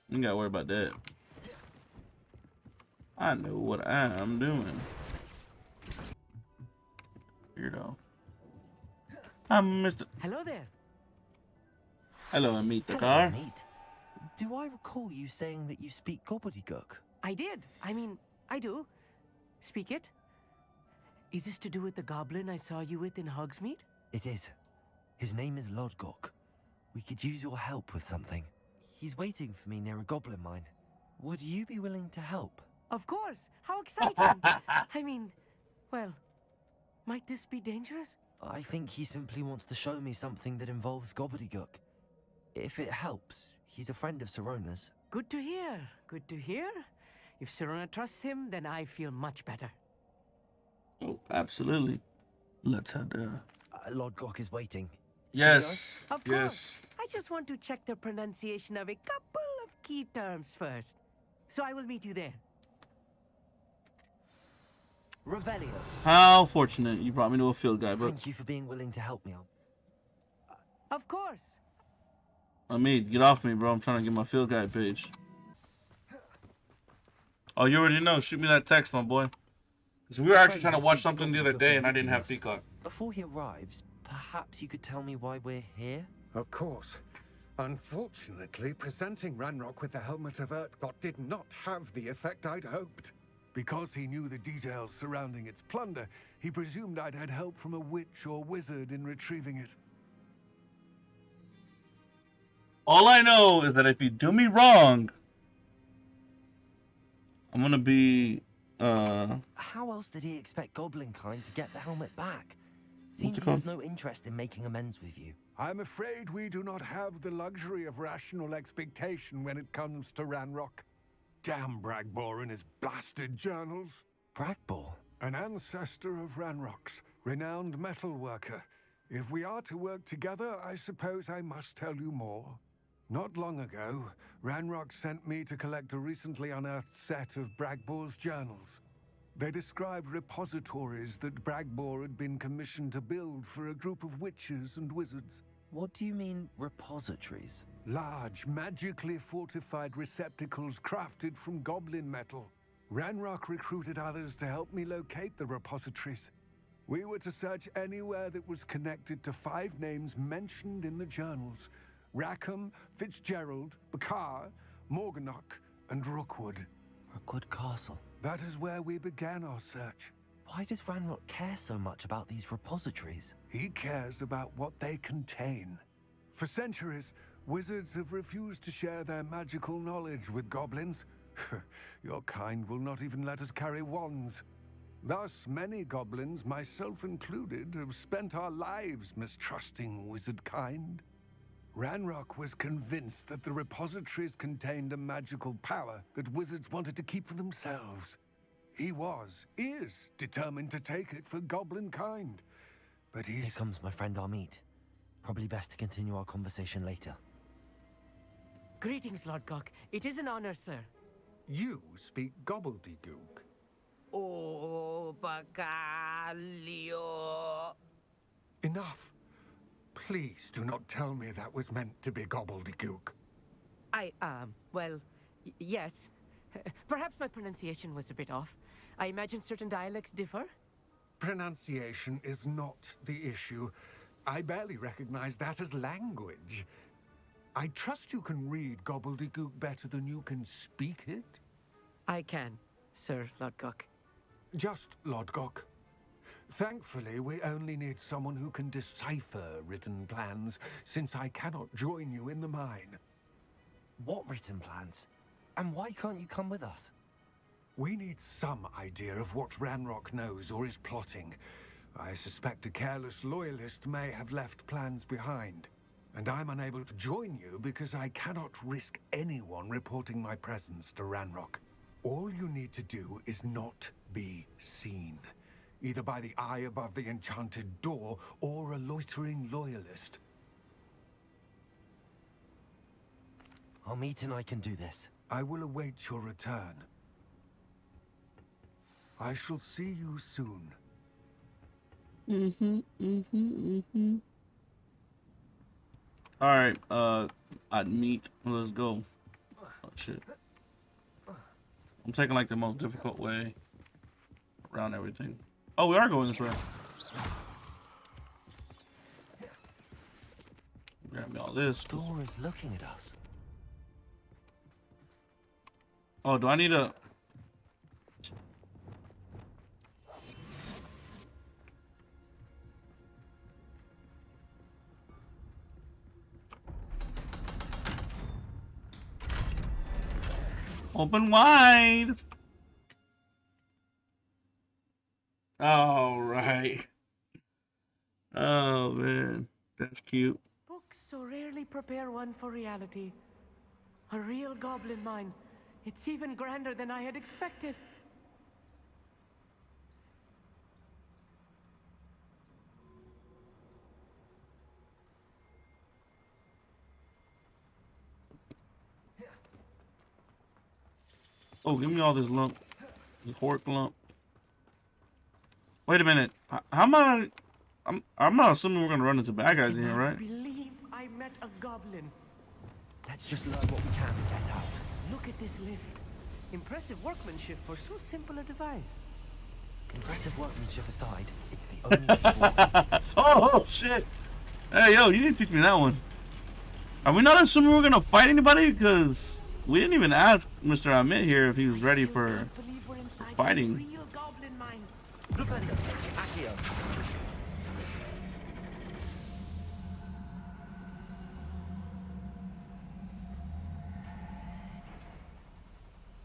You gotta worry about that. I know what I'm doing. Weirdo. I'm Mr. Hello there. Hello, meet the Hello, car. Meet. Do I recall you saying that you speak gobbledygook? I did. I mean, I do. Speak it. Is this to do with the goblin I saw you with in Hogsmeade? It is. His name is Lodgok. We could use your help with something. He's waiting for me near a goblin mine. Would you be willing to help? Of course. How exciting. I mean, well, might this be dangerous? I think he simply wants to show me something that involves gobbledygook. If it helps, he's a friend of Sirona's. Good to hear. Good to hear. If Sirona trusts him, then I feel much better. Oh, absolutely. Let's head there. Lodgok is waiting. Yes. Of course. I just want to check the pronunciation of a couple of key terms first. So I will meet you there. Revelio. How fortunate you brought me to a field guide, bro. Thank you for being willing to help me. Of course. Amit, get off me, bro. I'm trying to get my field guide page. Oh, you already know. Shoot me that text, my boy. Because we were actually trying to watch something the other day, and I didn't have Peacock. Before he arrives, perhaps you could tell me why we're here? Of course. Unfortunately, presenting Ranrock with the Helmet of Urtkot did not have the effect I'd hoped. Because he knew the details surrounding its plunder, he presumed I'd had help from a witch or wizard in retrieving it. All I know is that if you do me wrong, I'm gonna be, How else did he expect Goblinkind to get the helmet back? Seems he has no interest in making amends with you. I'm afraid we do not have the luxury of rational expectation when it comes to Ranrock. Damn Bragbor and his blasted journals. Bragbor? An ancestor of Ranrock's, renowned metal worker. If we are to work together, I suppose I must tell you more. Not long ago, Ranrock sent me to collect a recently unearthed set of Bragbor's journals. They described repositories that Bragbor had been commissioned to build for a group of witches and wizards. What do you mean, repositories? Large, magically fortified receptacles crafted from goblin metal. Ranrock recruited others to help me locate the repositories. We were to search anywhere that was connected to 5 names mentioned in the journals. Rackham, Fitzgerald, Bakar, Morganach, and Rookwood. Rookwood Castle. That is where we began our search. Why does Ranrock care so much about these repositories? He cares about what they contain. For centuries, wizards have refused to share their magical knowledge with goblins. Your kind will not even let us carry wands. Thus, many goblins, myself included, have spent our lives mistrusting wizard kind. Ranrock was convinced that the repositories contained a magical power that wizards wanted to keep for themselves. He is determined to take it for goblin kind. But Here comes my friend Amit. Probably best to continue our conversation later. Greetings, Lord Cock. It is an honor, sir. You speak gobbledygook. Oh, Bacalio. Enough. Please do not tell me that was meant to be gobbledygook. Well, yes. Perhaps my pronunciation was a bit off. I imagine certain dialects differ? Pronunciation is not the issue. I barely recognize that as language. I trust you can read gobbledygook better than you can speak it? I can, Sir Lodgok. Just Lodgok. Thankfully, we only need someone who can decipher written plans, since I cannot join you in the mine. What written plans? And why can't you come with us? We need some idea of what Ranrock knows or is plotting. I suspect a careless loyalist may have left plans behind. And I'm unable to join you because I cannot risk anyone reporting my presence to Ranrock. All you need to do is not be seen, either by the eye above the enchanted door or a loitering loyalist. Amit and I can do this. I will await your return. I shall see you soon. Alright, I'd meet. Let's go. Oh shit. I'm taking like the most difficult way around everything. Oh, we are going this way. Grab me all this. Door is looking at us. Oh, do I need a... Open wide. All right. Oh man, that's cute. Books so rarely prepare one for reality. A real goblin mine. It's even grander than I had expected. Oh, give me all this lump. This hork lump. Wait a minute. How am I... I'm not assuming we're gonna run into bad guys in here, right? I believe I met a goblin. Let's just learn what we can and get out. Look at this lift. Impressive workmanship for so simple a device. Impressive workmanship aside, it's the only Oh shit! Hey yo, you didn't teach me that one. Are we not assuming we're gonna fight anybody? Because we didn't even ask Mr. Amit here if he was ready for fighting. Real goblin mine.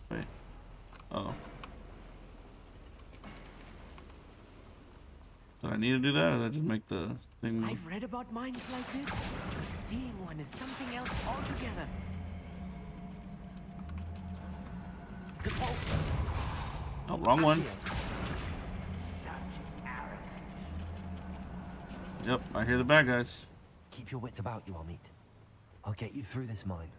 Wait. Oh. Did I need to do that, or did I just make the thing move? I've read about mines like this, but seeing one is something else altogether. Oh, wrong one. Yep, I hear the bad guys. Keep your wits about you, Amit. I'll get you through this mine.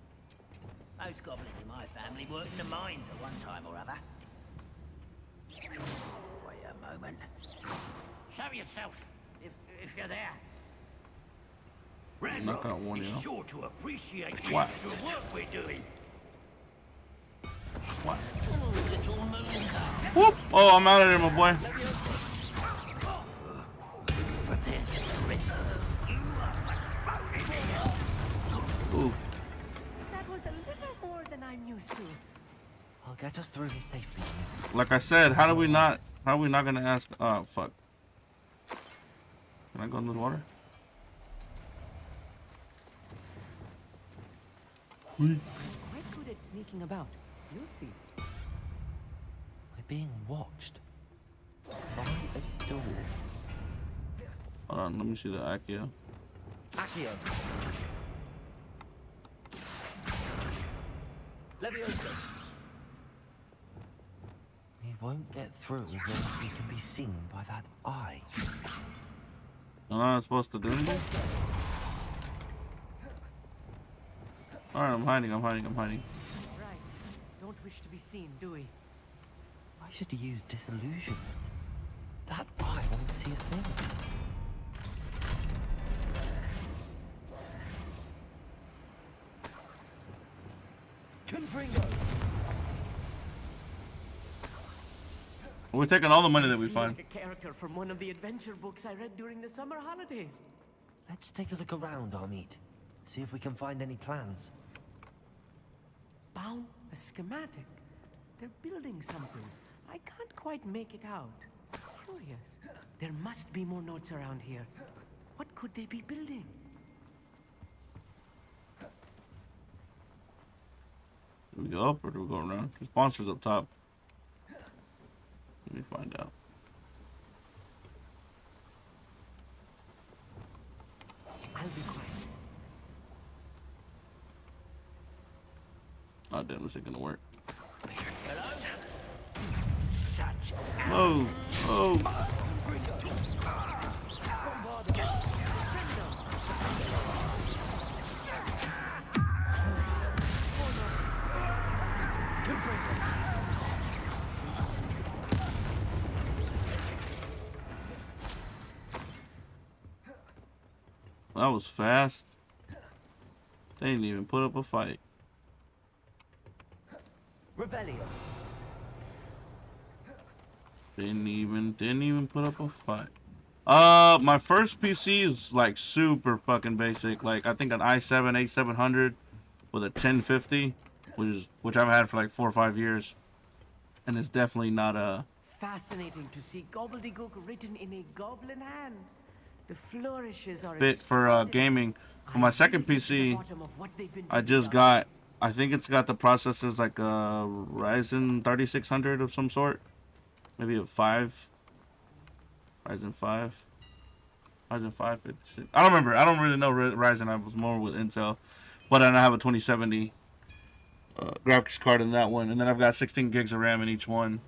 Most goblins in my family worked in the mines at one time or other. Wait a moment. Show yourself, if you're there. I'm not gonna warn you. Ranrock is sure to appreciate the What? extra work we're doing. What? Oh, little moon. Whoop! Oh, I'm out of there, my boy. Ooh. That was a little more than I'm used to. I'll get us through here safely. Like I said, how are we not gonna ask? Oh fuck. Can I go in the water? I'm quite good at sneaking about. You'll see. We're being watched. By a door. Hold on, let me see the Accio. Accio. Leviosa. We won't get through as long as we can be seen by that eye. I'm not supposed to do anything? Alright, I'm hiding. Right. Don't wish to be seen, do we? I should use disillusionment. That eye won't see a thing. Confringo. We're taking all the money that we Feel find. like a character from one of the adventure books I read during the summer holidays. Let's take a look around, Amit. See if we can find any plans. Bound a schematic. They're building something. I can't quite make it out. Curious. There must be more notes around here. What could they be building? Do we go up or do we go around? The sponsor's up top. Let me find out. I'll be quiet. Oh damn, this ain't gonna work. Hello? Such Oh, oh. That was fast. They didn't even put up a fight. Revelio. Didn't even put up a fight. My first PC is like super fucking basic. Like I think an i7 8700 with a 1050, which I've had for like 4 or 5 years, and it's definitely not a Fascinating to see gobbledygook written in a goblin hand. The flourishes are fit for gaming. For my second PC, I just got, I think it's got the processors like a Ryzen 3600 of some sort. Maybe a 5. Ryzen 5. Ryzen 5. I don't remember. I don't really know Ryzen. I was more with Intel. But then I have a 2070 graphics card in that one. And then I've got 16 gigs of RAM in each one.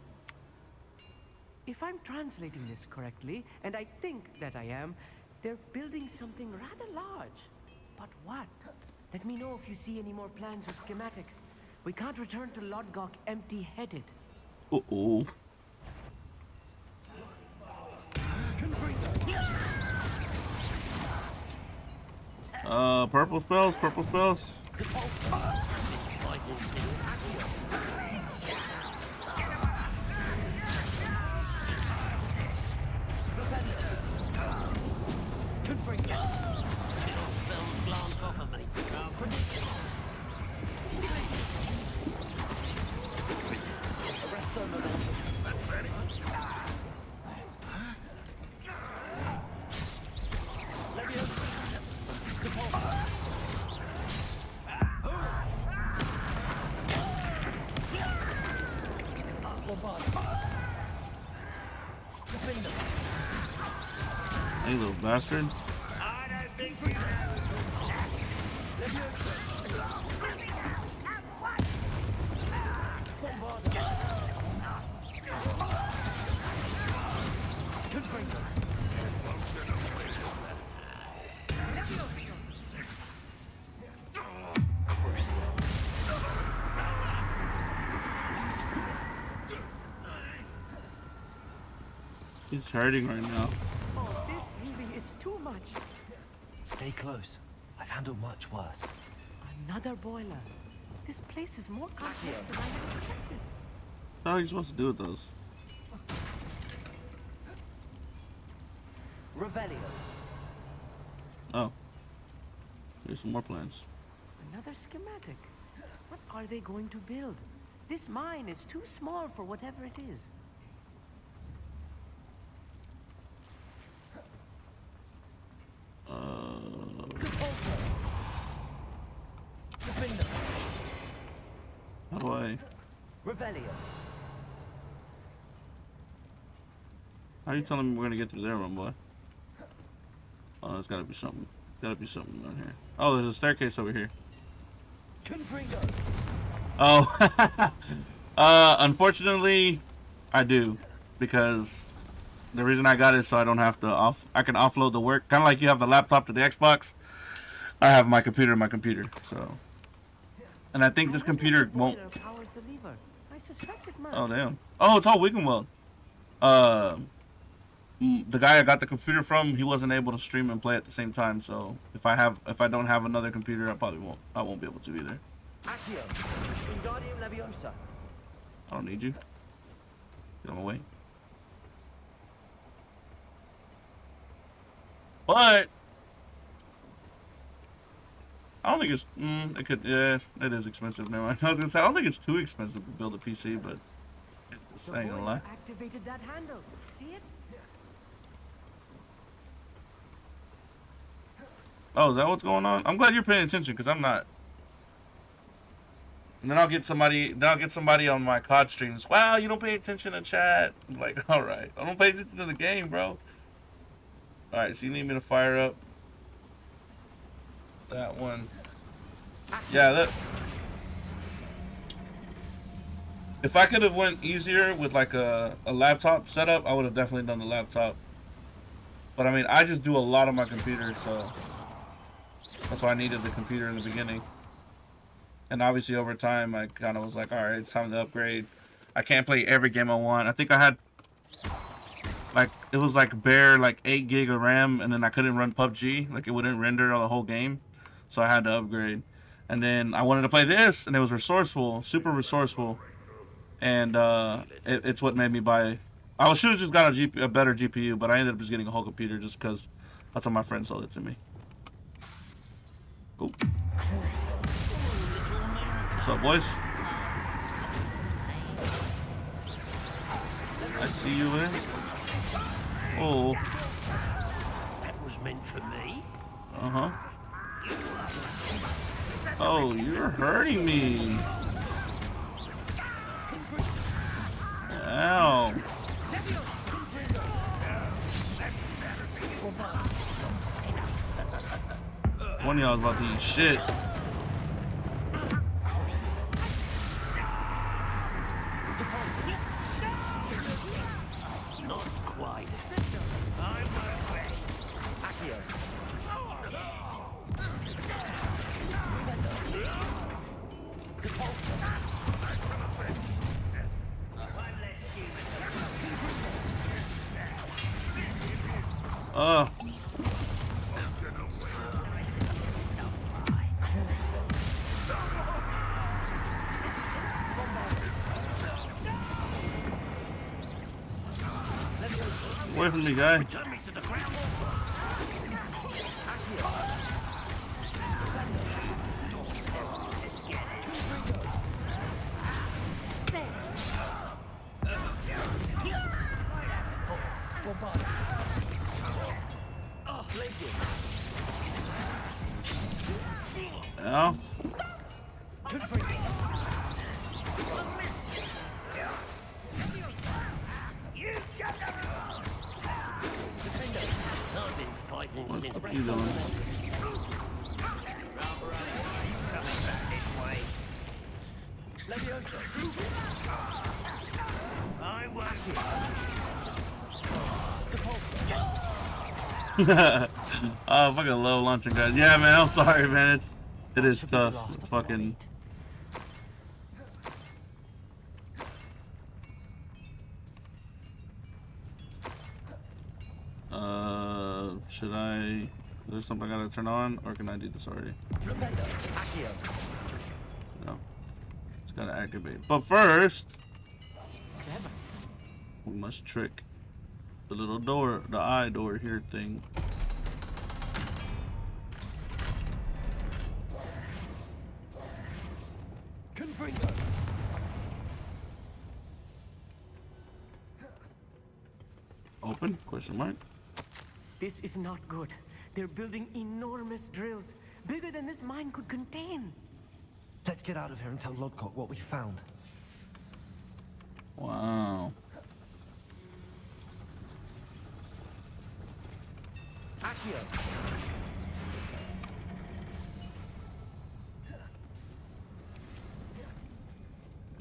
If I'm translating this correctly, and I think that I am, they're building something rather large. But what? Let me know if you see any more plans or schematics. We can't return to Lodgok empty-headed. Uh-oh. Purple spells, purple spells. Hey, little bastard. He's hurting right now. Oh, this really is too much. Stay close. I've handled much worse. Another boiler. This place is more complex than I had expected. What are you supposed to do with those? Revelio. Oh. Here's some more plans. Another schematic. What are they going to build? This mine is too small for whatever it is. How do I? Revelio. How are you telling me we're gonna get through there, my boy? Oh, there's gotta be something. Gotta be something down here. Oh, there's a staircase over here. Confringo. Oh, unfortunately, I do, because the reason I got it is so I don't have to I can offload the work. Kind of like you have the laptop to the Xbox. I have my computer to my computer, so. And I think this computer won't. Powers the lever. I suspect it must. Oh damn. Oh, it's all weaken weld. The guy I got the computer from, he wasn't able to stream and play at the same time. So if I don't have another computer, I won't be able to either. Accio. Wingardium Leviosa. I don't need you. Get on my way. But I don't think it's. It could. Yeah, it is expensive. Never mind. I was gonna say I don't think it's too expensive to build a PC, but I ain't gonna lie. Activated that handle. See it? Oh, is that what's going on? I'm glad you're paying attention, because I'm not. And then I'll get somebody. Then I'll get somebody on my COD streams. Wow, you don't pay attention to chat. I'm like, all right, I don't pay attention to the game, bro. All right, so you need me to fire up that one. Yeah, that. If I could have went easier with like a laptop setup, I would have definitely done the laptop. But I mean, I just do a lot on my computer, so that's why I needed the computer in the beginning. And obviously over time, I kind of was like, all right, it's time to upgrade. I can't play every game I want. I think I had, like, it was like bare, like 8 gig of RAM, and then I couldn't run PUBG. Like, it wouldn't render the whole game. So I had to upgrade. And then I wanted to play this, and it was resourceful, super resourceful. And it's what made me buy. I should have just got a better GPU, but I ended up just getting a whole computer just because that's what my friend sold it to me. Oh. What's up, boys? I see you in. Oh. That was meant for me. Uh-huh. Oh, you're hurting me. Ow. One of y'all was about to eat shit. Not quite. I'm Accio. Away from me, guy. Ow. What are you doing? Oh, I fucking love launching guys. Yeah, man, I'm sorry, man. It is tough. It's fucking. Should I? Is there something I gotta turn on, or can I do this already? No. It's gotta activate. But first, we must trick the little door, the eye door here thing. Fringo! Open? Question mark. This is not good. They're building enormous drills, bigger than this mine could contain. Let's get out of here and tell Lodcock what we found. Wow. Accio!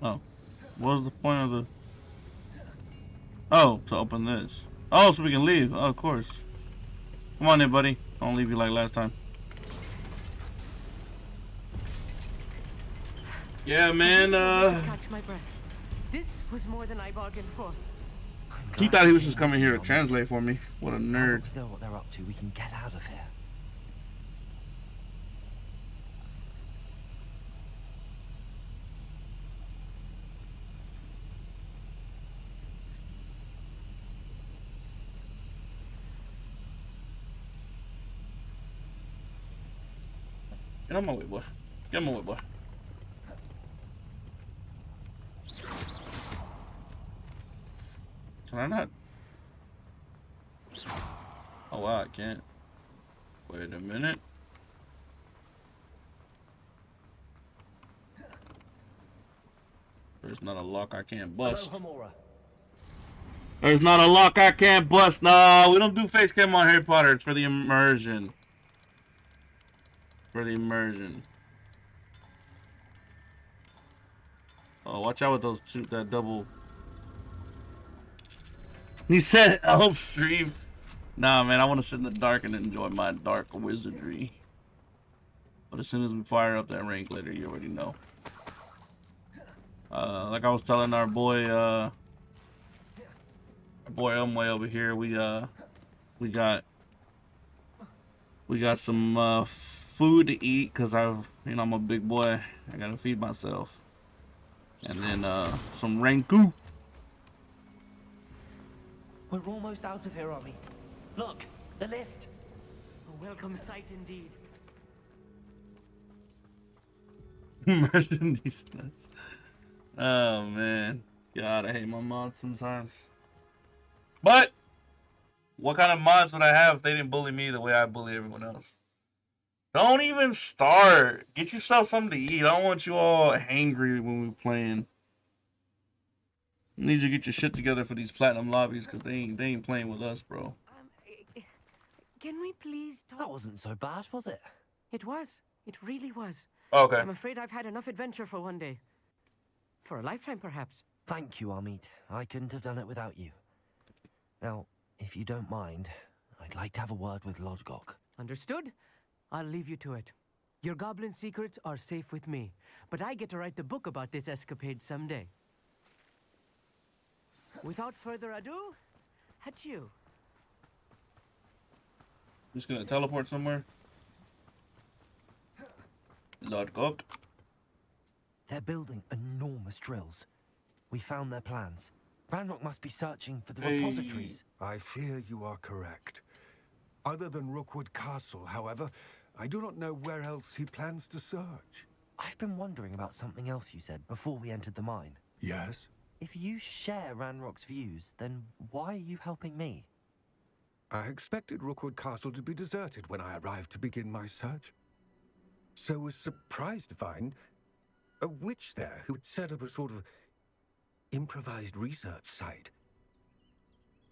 Oh. What was the point of the... Oh, to open this. Oh, so we can leave. Oh, of course. Come on in, buddy. Don't leave you like last time. Yeah, man, Catch my breath. This was more than I bargained for. he thought he was just coming here to translate for me. What a nerd. Now that we know what they're up to, we can get out of here. Get on my way, boy. Get on my way, boy. Can I not? Oh wow, I can't. Wait a minute. There's not a lock I can't bust. Hello, Hamura. There's not a lock I can't bust. No, we don't do face cam on Harry Potter. It's for the immersion. For the immersion. Oh, watch out with those two, that double. He said, "I'll stream." Nah, man, I want to sit in the dark and enjoy my dark wizardry. But as soon as we fire up that rank later, you already know. Like I was telling our boy Umway over here, we got some food to eat because I'm a big boy. I gotta feed myself. And then some Ranku. We're almost out of here, Amit. Look, the lift. A welcome sight indeed. Immersion these nuts. Oh man. God, I hate my mods sometimes. But what kind of mods would I have if they didn't bully me the way I bully everyone else? Don't even start. Get yourself something to eat. I don't want you all hangry when we're playing. You need to get your shit together for these platinum lobbies because they ain't playing with us, bro. Can we please talk? That wasn't so bad, was it? It was. It really was. Okay. I'm afraid I've had enough adventure for one day. For a lifetime, perhaps. Thank you, Amit. I couldn't have done it without you. Now, if you don't mind, I'd like to have a word with Lodgok. Understood? I'll leave you to it. Your goblin secrets are safe with me, but I get to write the book about this escapade someday. Without further ado, adieu. Just gonna teleport somewhere. Lodgok. They're building enormous drills. We found their plans. Ranrock must be searching for the repositories. I fear you are correct. Other than Rookwood Castle, however, I do not know where else he plans to search. I've been wondering about something else you said before we entered the mine. Yes? If you share Ranrock's views, then why are you helping me? I expected Rookwood Castle to be deserted when I arrived to begin my search. So was surprised to find a witch there who had set up a sort of improvised research site.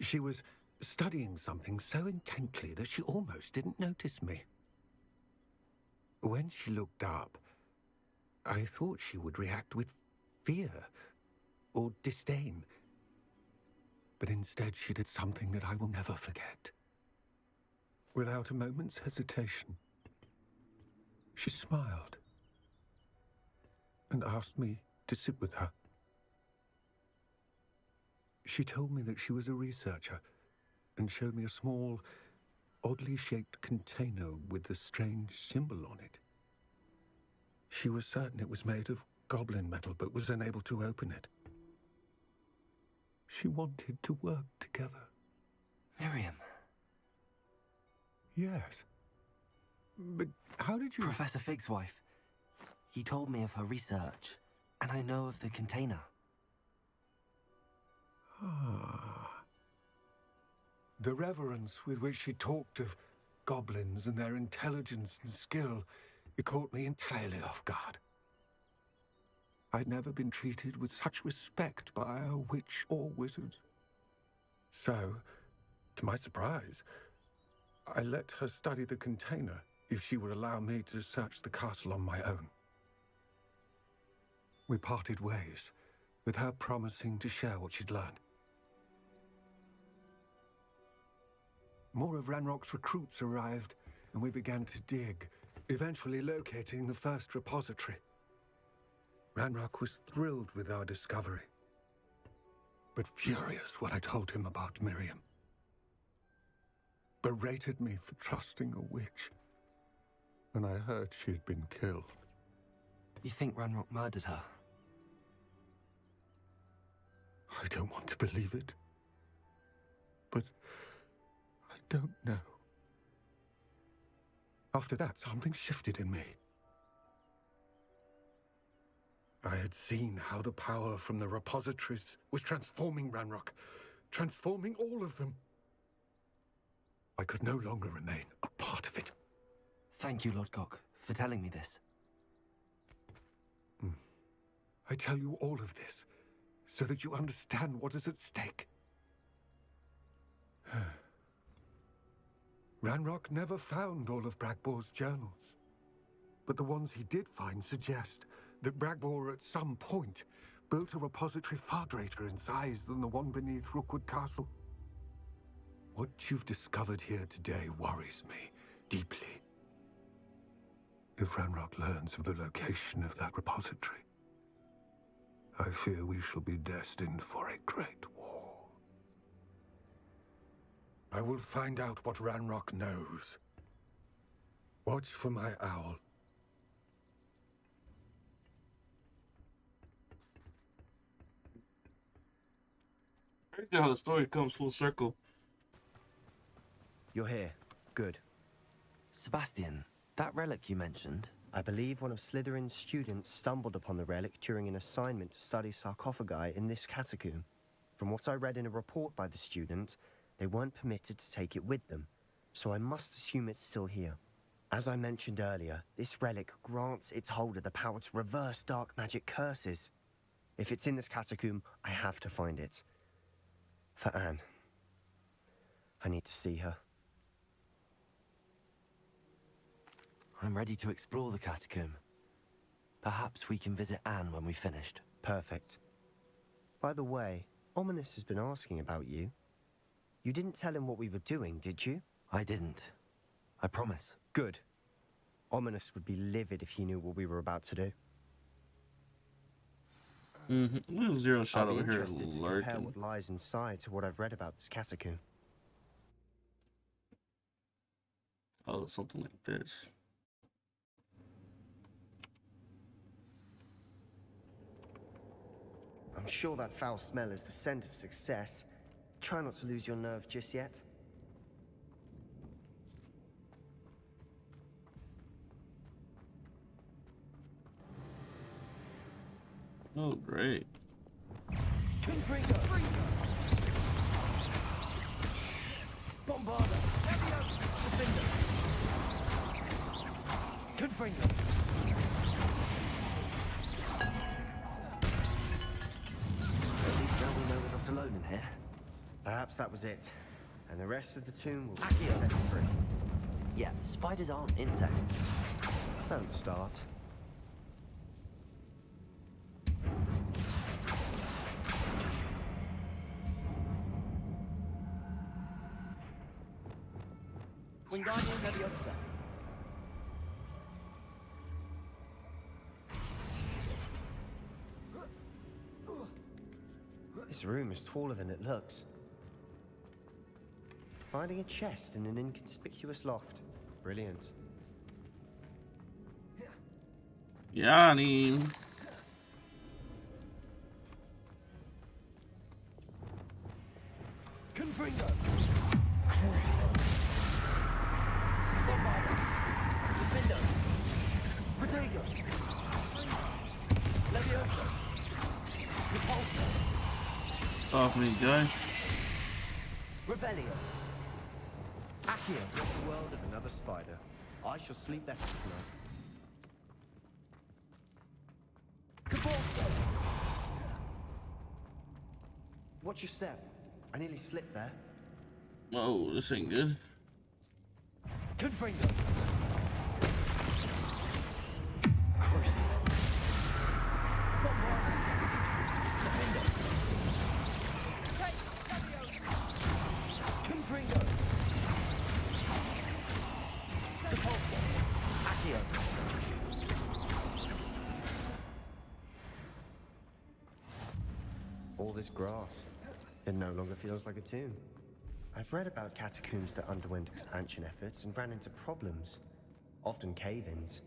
She was studying something so intently that she almost didn't notice me. When she looked up, I thought she would react with fear or disdain. But instead she did something that I will never forget. Without a moment's hesitation, she smiled and asked me to sit with her. She told me that she was a researcher and showed me a small, oddly shaped container with a strange symbol on it. She was certain it was made of goblin metal, but was unable to open it. She wanted to work together. Miriam. Yes. But how did you... Professor Fig's wife. He told me of her research. And I know of the container. Ah. The reverence with which she talked of goblins and their intelligence and skill, it caught me entirely off guard. I'd never been treated with such respect by a witch or wizard. So, to my surprise, I let her study the container if she would allow me to search the castle on my own. We parted ways, with her promising to share what she'd learned. More of Ranrock's recruits arrived, and we began to dig, eventually locating the first repository. Ranrock was thrilled with our discovery, but furious when I told him about Miriam. Berated me for trusting a witch when I heard she'd been killed. You think Ranrock murdered her? I don't want to believe it, but I don't know. After that, something shifted in me. I had seen how the power from the repositories was transforming Ranrock, transforming all of them. I could no longer remain a part of it. Thank you, Lord Cock, for telling me this. I tell you all of this so that you understand what is at stake. Ranrock never found all of Bragbor's journals, but the ones he did find suggest that Bragbor at some point built a repository far greater in size than the one beneath Rookwood Castle. What you've discovered here today worries me deeply. If Ranrock learns of the location of that repository, I fear we shall be destined for a great war. I will find out what Ranrock knows. Watch for my owl. Crazy how the story comes full circle. You're here. Good. Sebastian, that relic you mentioned... I believe one of Slytherin's students stumbled upon the relic during an assignment to study sarcophagi in this catacomb. From what I read in a report by the student, they weren't permitted to take it with them, so I must assume it's still here. As I mentioned earlier, this relic grants its holder the power to reverse dark magic curses. If it's in this catacomb, I have to find it. For Anne. I need to see her. I'm ready to explore the catacomb. Perhaps we can visit Anne when we've finished. Perfect. By the way, Ominous has been asking about you. You didn't tell him what we were doing, did you? I didn't. I promise. Good. Ominous would be livid if he knew what we were about to do. Little zero shot I'll be over here interested to compare lurking. what lies inside to what I've read about this catacomb. Oh, something like this. I'm sure that foul smell is the scent of success. Try not to lose your nerve just yet. Oh, great. Confringo! Bombarda! Defender! Confringo! At least now we know we're not alone in here. Perhaps that was it. And the rest of the tomb will be Accio. set free. Yeah, spiders aren't insects. Don't start. Wingardium Leviosa! This room is taller than it looks. Finding a chest in an inconspicuous loft. Brilliant. Yanni. Confringo! Bombarda! Defender! Protego! Leviosa! Off me, guy. Revelio. Accio. The world of another spider. I shall sleep better tonight. Watch your step. I nearly slipped there. Oh, this ain't good. Confringo. Crucible. Confringo. Depulso. Accio. All this grass. It no longer feels like a tomb. I've read about catacombs that underwent expansion efforts and ran into problems. Often cave-ins.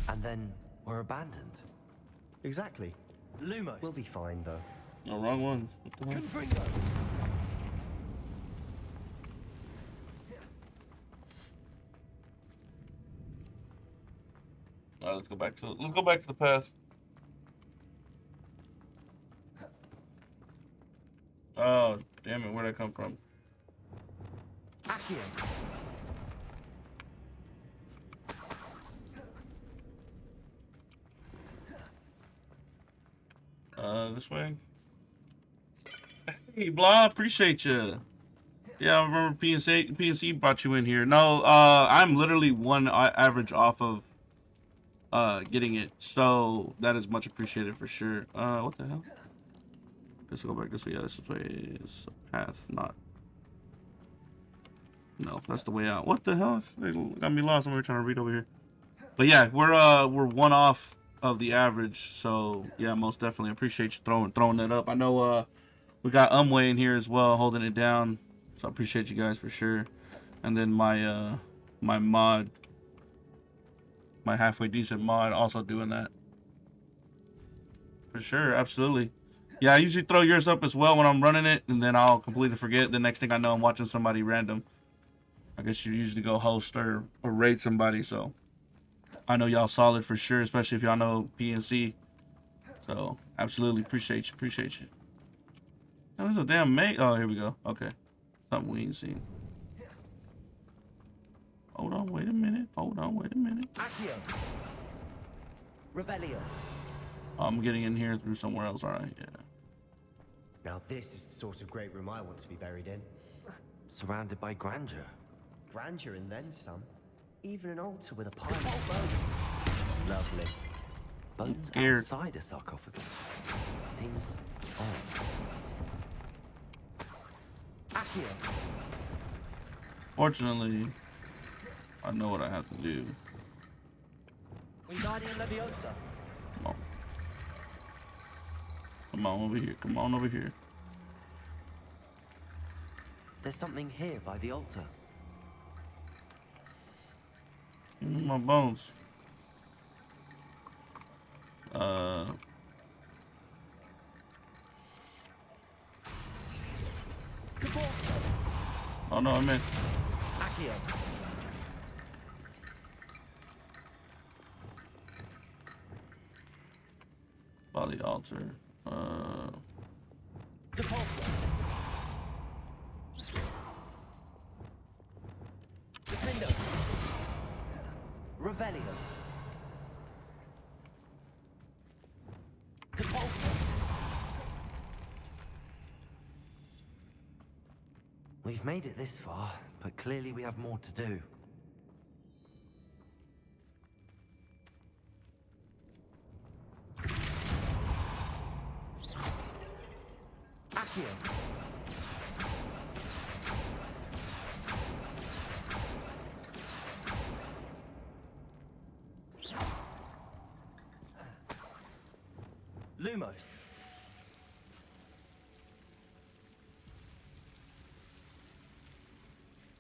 And then were abandoned. Exactly. Lumos. We'll be fine, though. No, wrong one. Confringo. All right, let's go back to the path. Oh, damn it! Where'd I come from? Accio. This way. Hey, blah, appreciate you. Yeah, I remember PNC brought you in here. No, I'm literally one average off of getting it, so that is much appreciated for sure. What the hell? Let's go back this way. Yeah, this way is a path, not. No, that's the way out. What the hell? They got me lost. I'm trying to read over here. But yeah, we're one off of the average, so yeah, most definitely appreciate you throwing that up. I know we got Umway in here as well, holding it down, so I appreciate you guys for sure. And then my my mod, my halfway decent mod, also doing that for sure. Absolutely. Yeah, I usually throw yours up as well when I'm running it, and then I'll completely forget. The next thing I know, I'm watching somebody random. I guess you usually go host or raid somebody, so I know y'all solid for sure, especially if y'all know PNC. So absolutely appreciate you. Oh, there's a damn mate. Oh, here we go. Okay, something we ain't seen. Hold on, wait a minute. Accio. Revelio. I'm getting in here through somewhere else. All right, yeah. Now this is the sort of great room I want to be buried in. Surrounded by grandeur. Grandeur and then some. Even an altar with a pile of bones. Lovely. Bones Scared. outside a sarcophagus. Seems odd. Accio. Fortunately, I know what I have to do. Wingardium Leviosa. Come on over here. Come on over here. There's something here by the altar. My bones. Oh no, I meant. Accio. By the altar. Depulso. Defendo. Revelio. Depulso. We've made it this far, but clearly we have more to do. Accio. Lumos.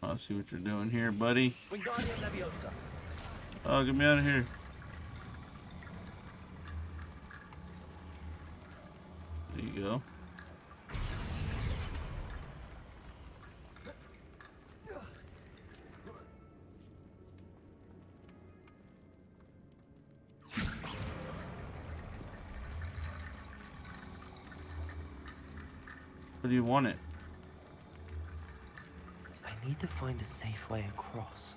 I see what you're doing here, buddy. Wingardium Leviosa. Oh, get me out of here. There you go. Where do you want it? I need to find a safe way across.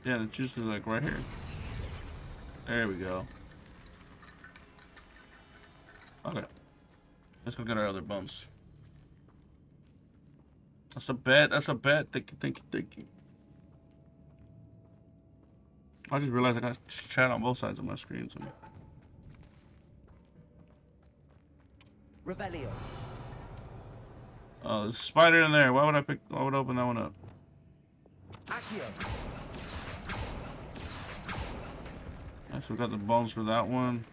Yeah, it's usually like right here. There we go. Okay. Let's go get our other bones. That's a bet. That's a bet. Thank you, thank you, thank you. I just realized I got chat on both sides of my screen. So. Revelio. Oh, there's a spider in there. Why would I open that one up? Accio. Alright, so we got the bones for that one.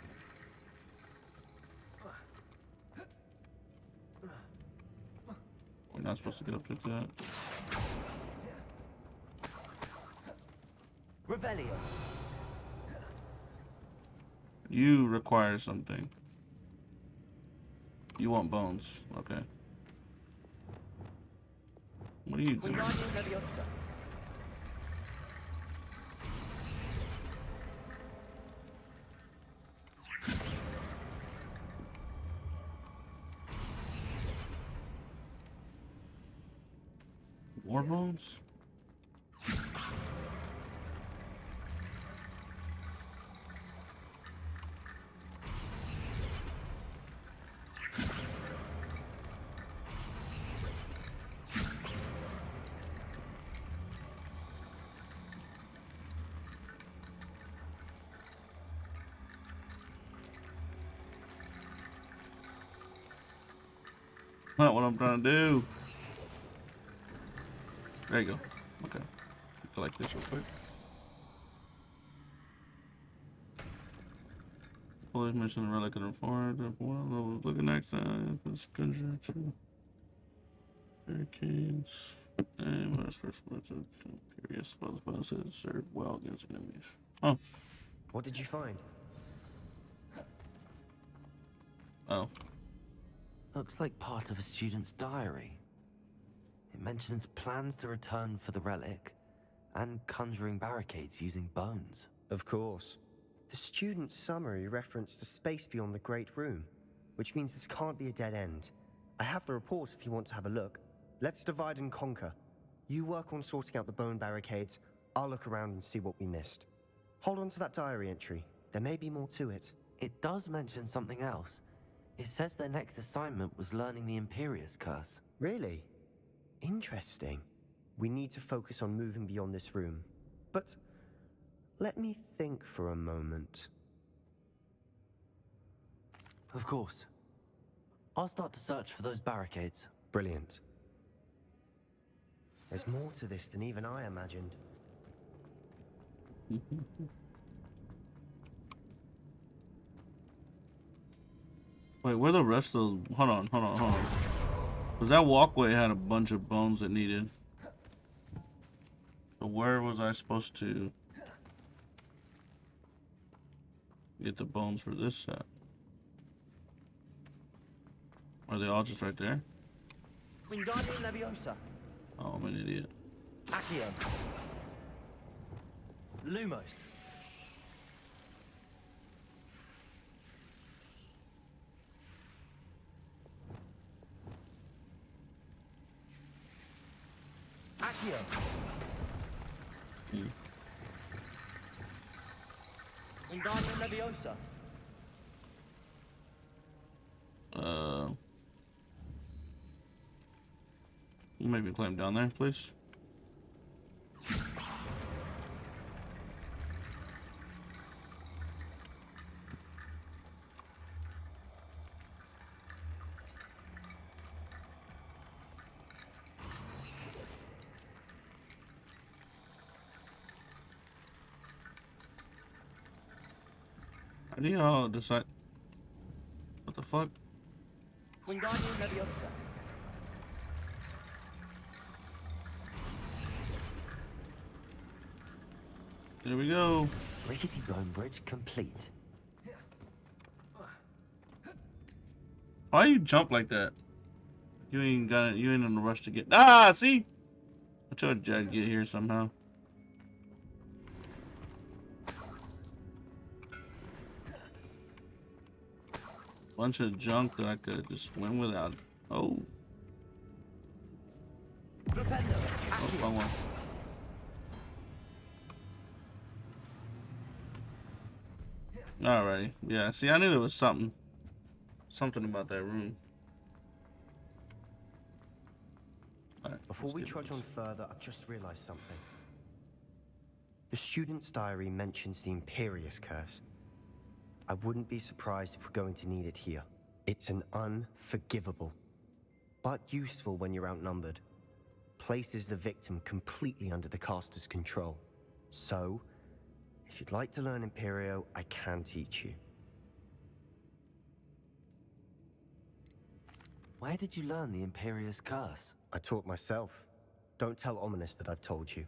We're not supposed to get up like that. Revelio. You require something. You want bones. Okay. What are you doing? War bones? Not what I'm trying to do. There you go. Okay. Collect this real quick. Police mission the relic and reform. Looking next time. This country to barricades. And what is first words of curious about the bosses serve well against enemies. Oh. What did you find? Oh. Looks like part of a student's diary. It mentions plans to return for the relic and conjuring barricades using bones. Of course. The student's summary referenced a space beyond the Great Room, which means this can't be a dead end. I have the report if you want to have a look. Let's divide and conquer. You work on sorting out the bone barricades. I'll look around and see what we missed. Hold on to that diary entry. There may be more to it. It does mention something else. It says their next assignment was learning the Imperius Curse. Really? Interesting. We need to focus on moving beyond this room. But let me think for a moment. Of course. I'll start to search for those barricades. Brilliant. There's more to this than even I imagined. Wait, where the rest of those? Hold on. Because that walkway had a bunch of bones it needed. So where was I supposed to get the bones for this set? Are they all just right there? Wingardium Leviosa. Oh, I'm an idiot. Accio. Lumos. Accio. Wingardium Leviosa. Maybe climb down there, please. How do you all decide? What the fuck? Wingardium Leviosa. There we go. Rickety bone bridge complete. Why you jump like that? You ain't in a rush to get. Ah, see? I tried to get here somehow. Bunch of junk that I could just win without. Oh. Oh, wrong one. Alrighty. Yeah, see, I knew there was something about that room. Right, Before we trudge on further, I've just realized something. The student's diary mentions the Imperious Curse. I wouldn't be surprised if we're going to need it here. It's an unforgivable, but useful when you're outnumbered. Places the victim completely under the caster's control. So, if you'd like to learn Imperio, I can teach you. Where did you learn the Imperious Curse? I taught myself. Don't tell Ominous that I've told you.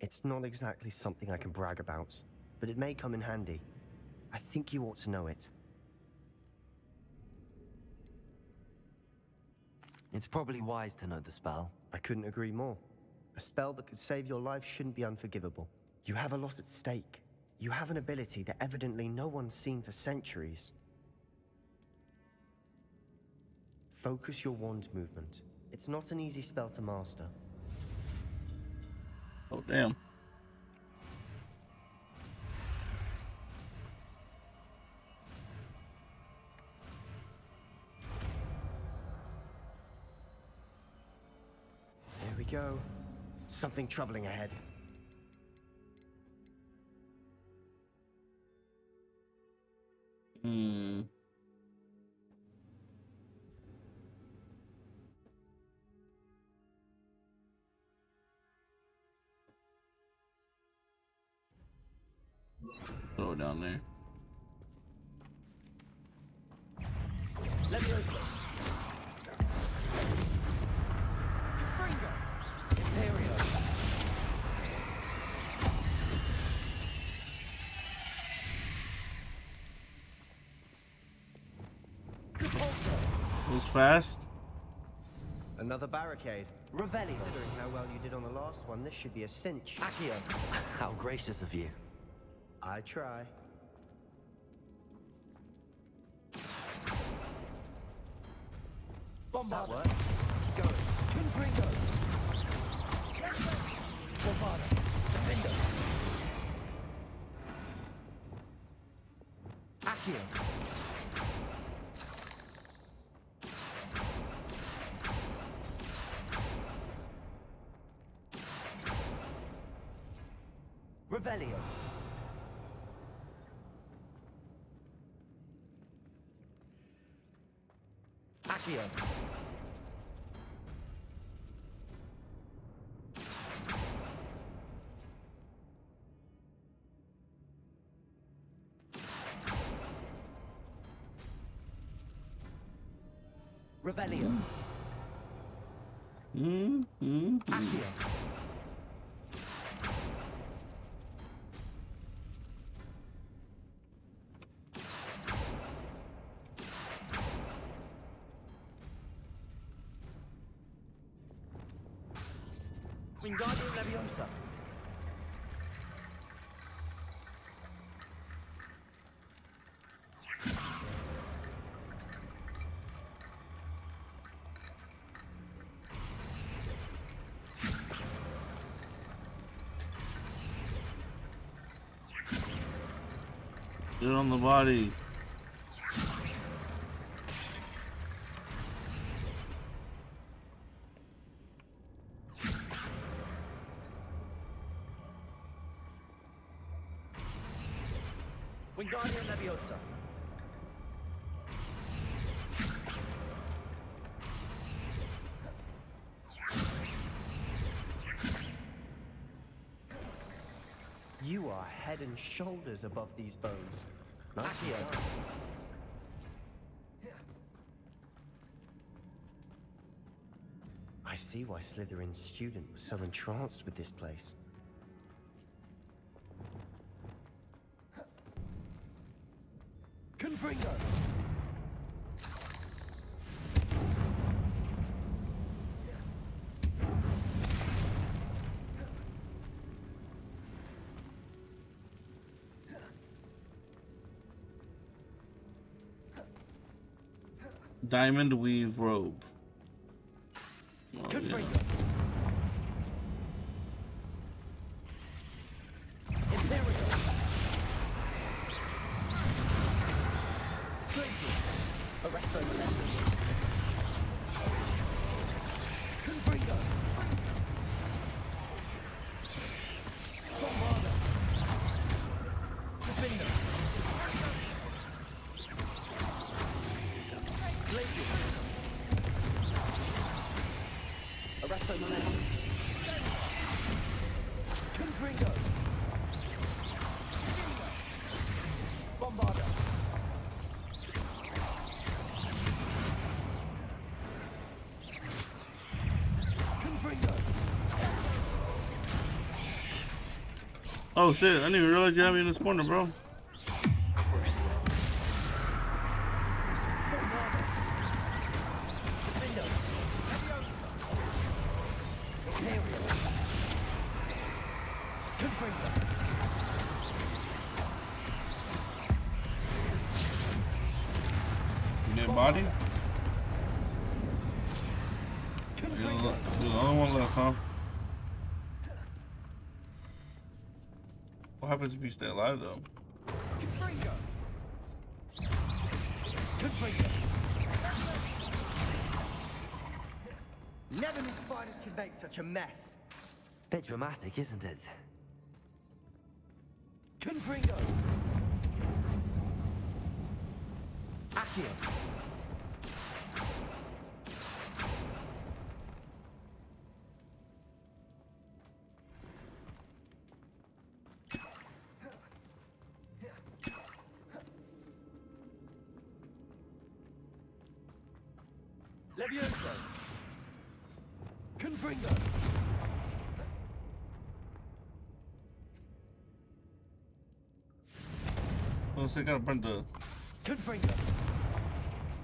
It's not exactly something I can brag about, but it may come in handy. I think you ought to know it. It's probably wise to know the spell. I couldn't agree more. A spell that could save your life shouldn't be unforgivable. You have a lot at stake. You have an ability that evidently no one's seen for centuries. Focus your wand movement. It's not an easy spell to master. Oh, damn. Here we go. Something troubling ahead. Throw it down there. Leviosa. Fringo. Imperio. It was fast. Another barricade. Revelio. Considering how well you did on the last one, this should be a cinch. Accio. How gracious of you. I try. Bombard. That worked. Go. Confringo. Bombarda. Defender. Accio. Revelio. Accio. Revelio. Accio. Wingardium Leviosa. Get on the body. Wingardium Leviosa. You are head and shoulders above these bones. Nice Accio. done. I see why Slytherin's student was so entranced with this place. Confringo. Diamond weave robe. Arresto momentum. Confringo. Bombardo. Defender. Glacier. Arresto momentum. Confringo. Bombardo. Confringo. Oh shit, I didn't even realize you had me in this corner, bro. Crucial. Bombardo. Defender. Imperial. Confringo. You dead body? There's another one left, huh? What happens if you stay alive, though? Confringo. Confringo. Never knew spiders could make such a mess. Bit dramatic, isn't it? Confringo. Accio. Levioso. Confringo. Oh, so I gotta burn the... Confringo.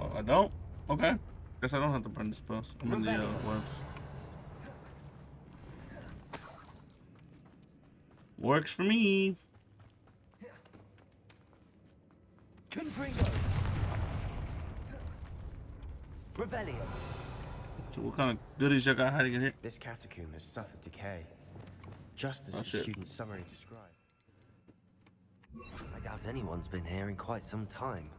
Oh, I don't? Okay. Guess I don't have to burn the spells. I'm in the webs. Works for me. Confringo. Revelio. So what kind of goodies y'all got hiding in here? This catacomb has suffered decay, just as the student's summary described. I doubt anyone's been here in quite some time.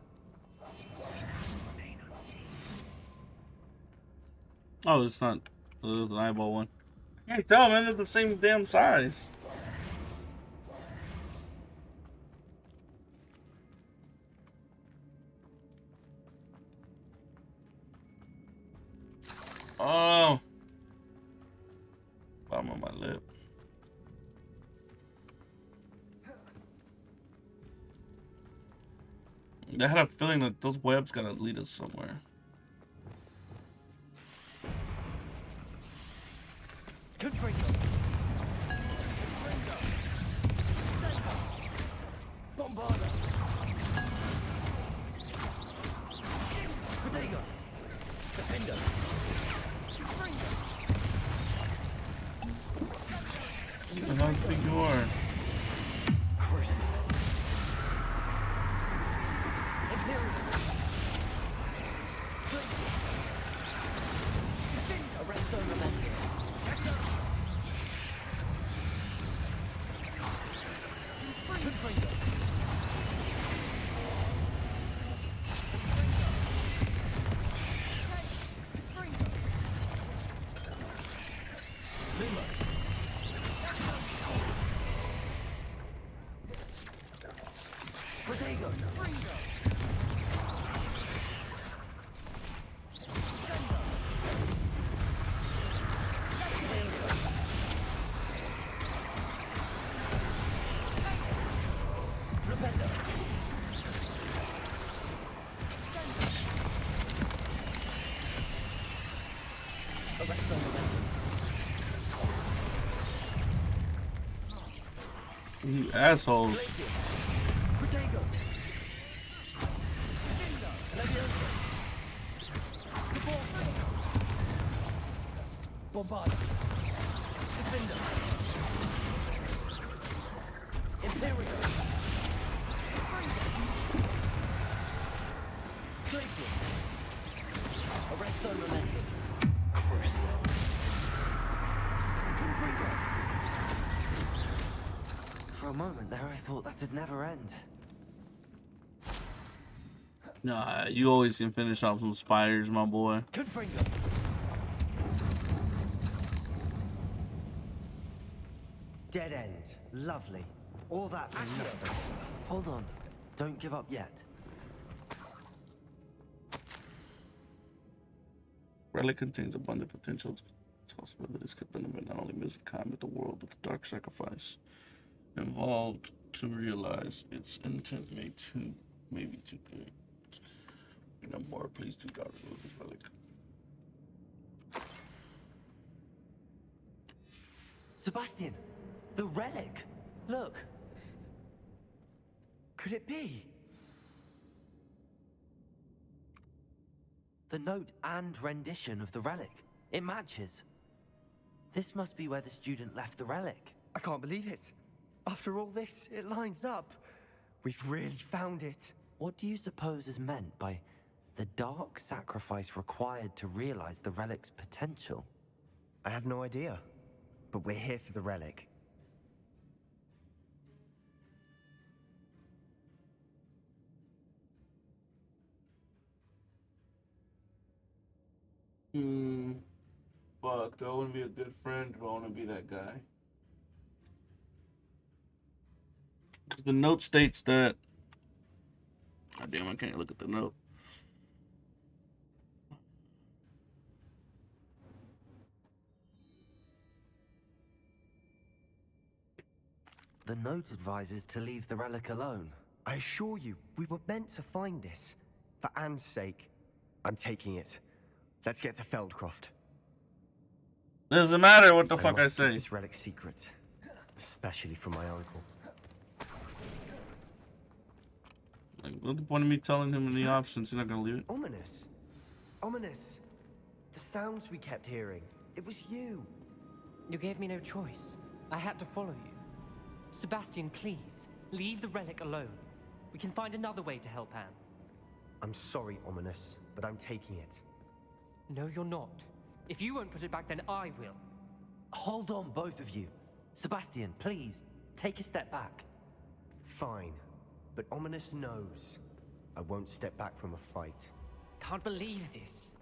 Oh, it's not. Oh, it's an eyeball one. I can't tell, man. They're the same damn size. Oh. Bottom of my lip. I had a feeling that those webs gotta lead us somewhere. Confringo. Bombardo. Protego. Defender. Who the hell do you think you are? Crucial. Imperial. Glacier. Arresto momentum. Confringo. Lima. Protego. You assholes. Protego. Levioso. Bombardo. Defender. Imperial. Glacier. Arresto momentum. Crucial. Confringo. For a moment there, I thought that'd never end. Nah, you always can finish off some spiders, my boy. Dead end. Lovely. All that for nothing. Hold on. Don't give up yet. Relic contains abundant potential. Its possibilities could benefit not only Mizrakan, but the world, but the dark sacrifice involved to realize its intent may be too good. And I'm more pleased to God remove this relic. Sebastian, the relic. Look. Could it be? The note and rendition of the relic. It matches. This must be where the student left the relic. I can't believe it. After all this, it lines up. We've really found it. What do you suppose is meant by the dark sacrifice required to realize the relic's potential? I have no idea. But we're here for the relic. Fuck, do I want to be a good friend or do I want to be that guy? Because the note states that... Oh, damn, I can't look at the note. The note advises to leave the relic alone. I assure you, we were meant to find this. For Anne's sake. I'm taking it. Let's get to Feldcroft. Doesn't matter what the fuck I must keep say. this relic secret. Especially from my uncle. Like, what's the point of me telling him the options? He's not gonna leave it. Ominous. Ominous. The sounds we kept hearing. It was you. You gave me no choice. I had to follow you. Sebastian, please, leave the relic alone. We can find another way to help Anne. I'm sorry, Ominous, but I'm taking it. No, you're not. If you won't put it back, then I will. Hold on, both of you. Sebastian, please, take a step back. Fine, but Ominous knows. I won't step back from a fight. Can't believe this.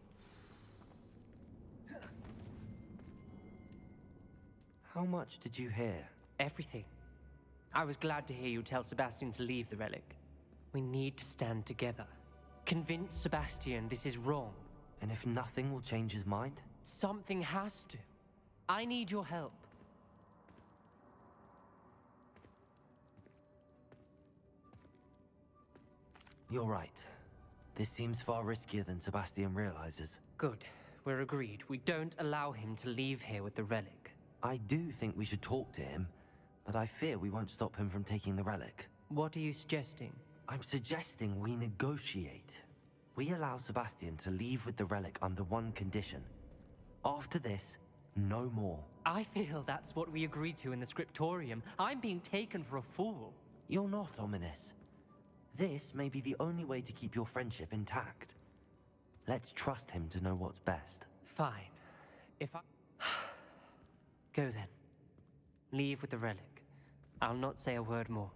How much did you hear? Everything. I was glad to hear you tell Sebastian to leave the relic. We need to stand together. Convince Sebastian this is wrong. And if nothing will change his mind? Something has to. I need your help. You're right. This seems far riskier than Sebastian realizes. Good. We're agreed. We don't allow him to leave here with the relic. I do think we should talk to him, but I fear we won't stop him from taking the relic. What are you suggesting? I'm suggesting we negotiate. We allow Sebastian to leave with the relic under one condition. After this, no more. I feel that's what we agreed to in the scriptorium. I'm being taken for a fool. You're not, Ominous. This may be the only way to keep your friendship intact. Let's trust him to know what's best. Fine. If I... Go then. Leave with the relic. I'll not say a word more.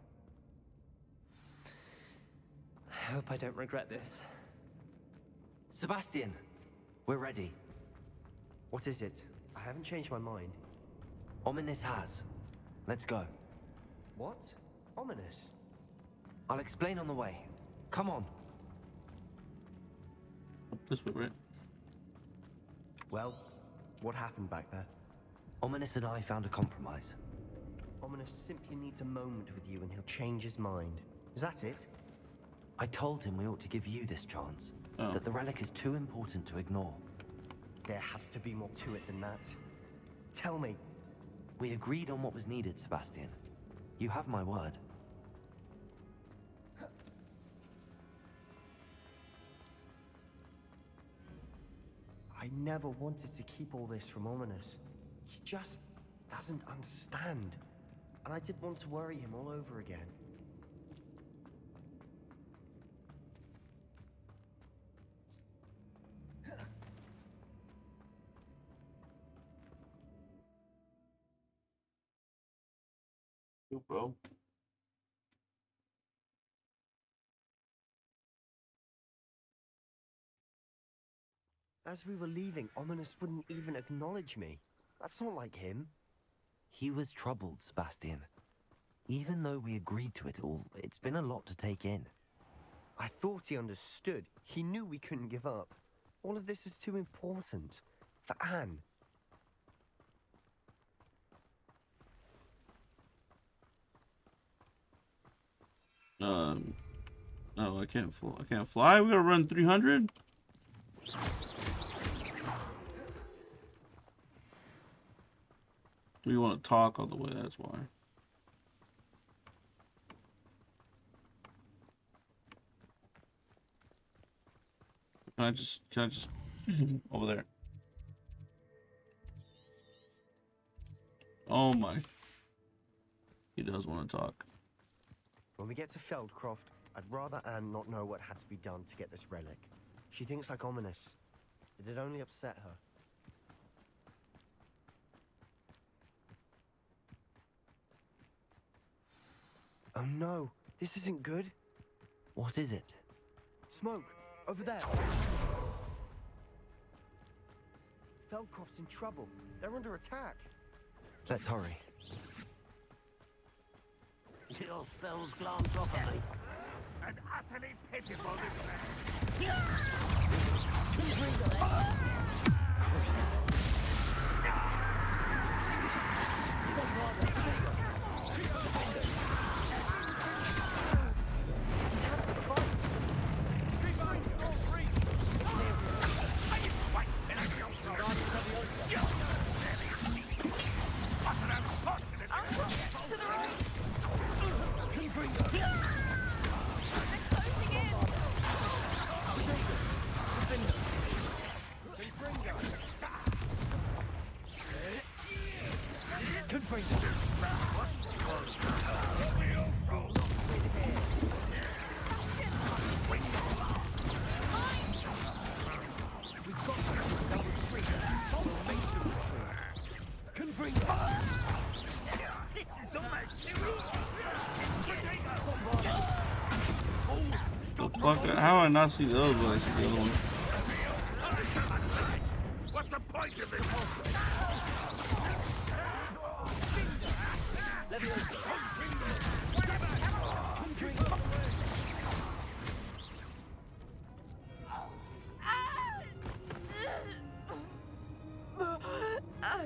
I hope I don't regret this. Sebastian, we're ready. What is it? I haven't changed my mind. Ominous has. Let's go. What? Ominous? I'll explain on the way. Come on. This way, right? Well, what happened back there? Ominous and I found a compromise. Ominous simply needs a moment with you and he'll change his mind. Is that it? I told him we ought to give you this chance. Oh. That the relic is too important to ignore. There has to be more to it than that. Tell me. We agreed on what was needed, Sebastian. You have my word. I never wanted to keep all this from Ominous. He just doesn't understand. And I didn't want to worry him all over again. Bro. As we were leaving, Ominous wouldn't even acknowledge me. That's not like him. He was troubled, Sebastian. Even though we agreed to it all, it's been a lot to take in. I thought he understood. He knew we couldn't give up. All of this is too important. For Anne. No, I can't fly. I can't fly. We gotta run 300. We want to talk all the way. That's why. Can I just over there? Oh my. He does want to talk. When we get to Feldcroft, I'd rather Anne not know what had to be done to get this relic. She thinks like Ominous. It'd only upset her. Oh no, this isn't good. What is it? Smoke, over there. Feldcroft's in trouble. They're under attack. Let's hurry. Your spells glance off of me. And utterly pitiful this man. Fuck, how do I not see those when I see the other one? What's the point of this?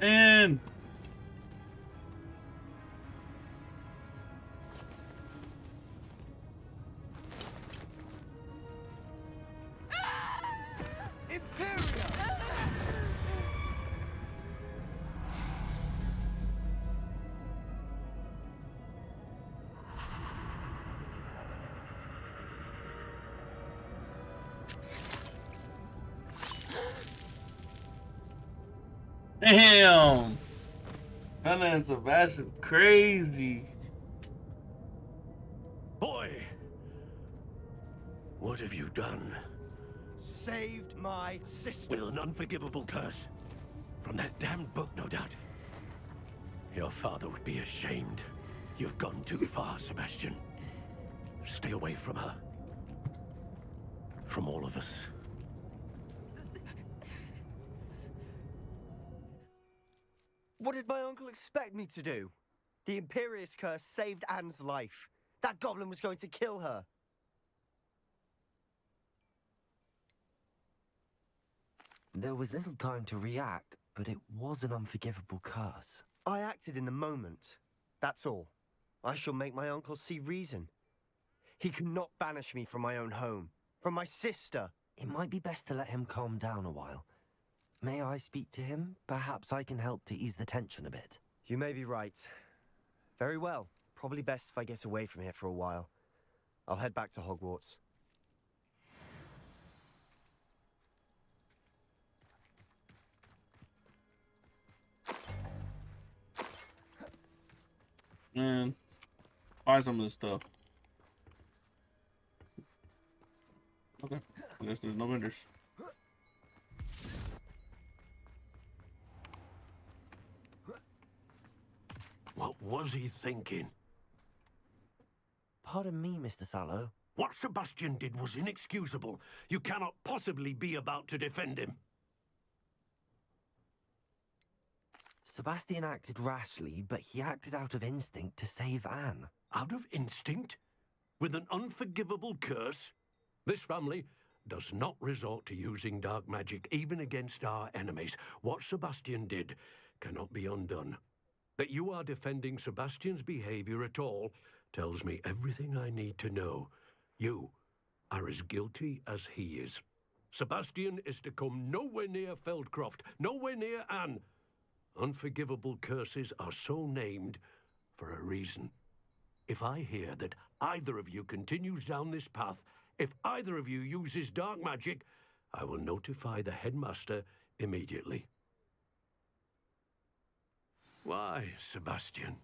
And damn, Hannah and Sebastian crazy. Boy, what have you done? Saved my sister. With an unforgivable curse. From that damned book, no doubt. Your father would be ashamed. You've gone too far, Sebastian. Stay away from her. From all of us. What did my uncle expect me to do? The Imperious curse saved Anne's life. That goblin was going to kill her. There was little time to react, but it was an unforgivable curse. I acted in the moment. That's all. I shall make my uncle see reason. He cannot banish me from my own home, from my sister. It might be best to let him calm down a while. May I speak to him? Perhaps I can help to ease the tension a bit. You may be right. Very well. Probably best if I get away from here for a while. I'll head back to Hogwarts. Man, buy some of this stuff. Okay, I guess there's no vendors. What was he thinking? Pardon me, Mr. Sallow. What Sebastian did was inexcusable. You cannot possibly be about to defend him. Sebastian acted rashly, but he acted out of instinct to save Anne. Out of instinct? With an unforgivable curse? This family does not resort to using dark magic even against our enemies. What Sebastian did cannot be undone. That you are defending Sebastian's behavior at all tells me everything I need to know. You are as guilty as he is. Sebastian is to come nowhere near Feldcroft, nowhere near Anne. Unforgivable curses are so named for a reason. If I hear that either of you continues down this path, if either of you uses dark magic, I will notify the headmaster immediately. Why, Sebastian?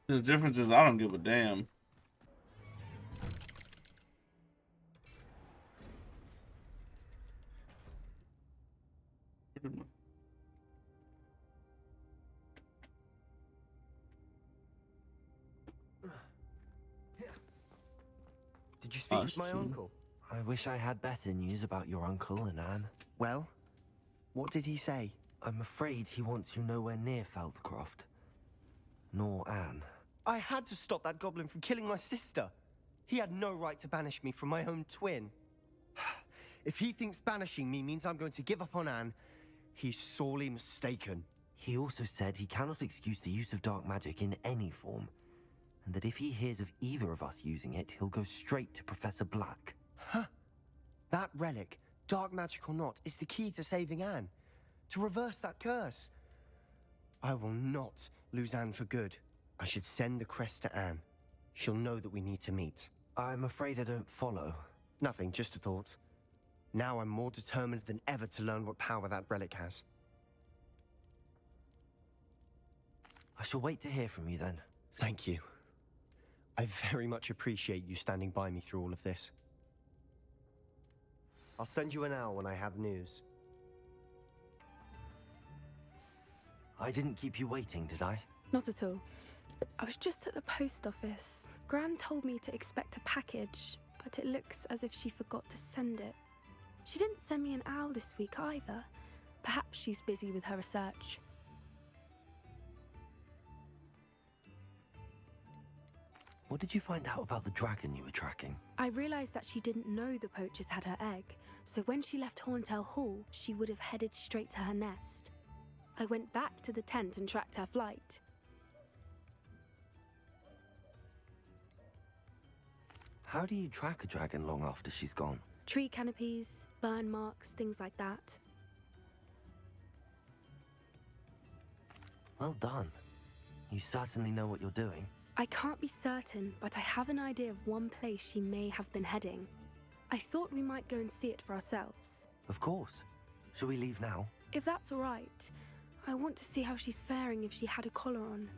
The difference is I don't give a damn. Did you speak with my uncle? I wish I had better news about your uncle and Anne. Well, what did he say? I'm afraid he wants you nowhere near Feldcroft. Nor Anne. I had to stop that goblin from killing my sister. He had no right to banish me from my own twin. If he thinks banishing me means I'm going to give up on Anne, he's sorely mistaken. He also said he cannot excuse the use of dark magic in any form, and that if he hears of either of us using it, he'll go straight to Professor Black. Huh? That relic, dark magic or not, is the key to saving Anne. To reverse that curse. I will not lose Anne for good. I should send the crest to Anne. She'll know that we need to meet. I'm afraid I don't follow. Nothing, just a thought. Now I'm more determined than ever to learn what power that relic has. I shall wait to hear from you then. Thank you. I very much appreciate you standing by me through all of this. I'll send you an owl when I have news. I didn't keep you waiting, did I? Not at all. I was just at the post office. Gran told me to expect a package, but it looks as if she forgot to send it. She didn't send me an owl this week either. Perhaps she's busy with her research. What did you find out about the dragon you were tracking? I realized that she didn't know the poachers had her egg, so when she left Horntail Hall, she would have headed straight to her nest. I went back to the tent and tracked her flight. How do you track a dragon long after she's gone? Tree canopies, burn marks, things like that. Well done. You certainly know what you're doing. I can't be certain, but I have an idea of one place she may have been heading. I thought we might go and see it for ourselves. Of course. Shall we leave now? If that's all right. I want to see how she's faring if she had a collar on.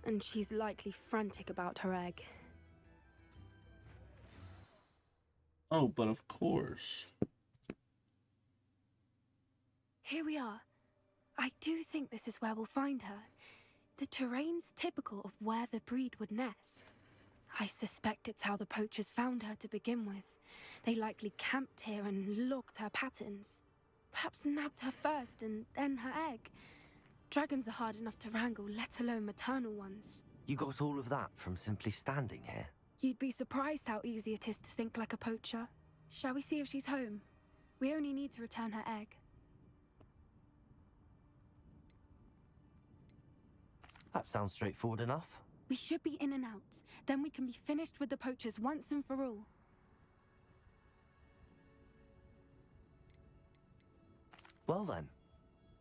And she's likely frantic about her egg. Oh, but of course. Here we are. I do think this is where we'll find her. The terrain's typical of where the breed would nest. I suspect it's how the poachers found her to begin with. They likely camped here and logged her patterns. Perhaps nabbed her first and then her egg. Dragons are hard enough to wrangle, let alone maternal ones. You got all of that from simply standing here? You'd be surprised how easy it is to think like a poacher. Shall we see if she's home? We only need to return her egg. That sounds straightforward enough. We should be in and out. Then we can be finished with the poachers once and for all. Well then,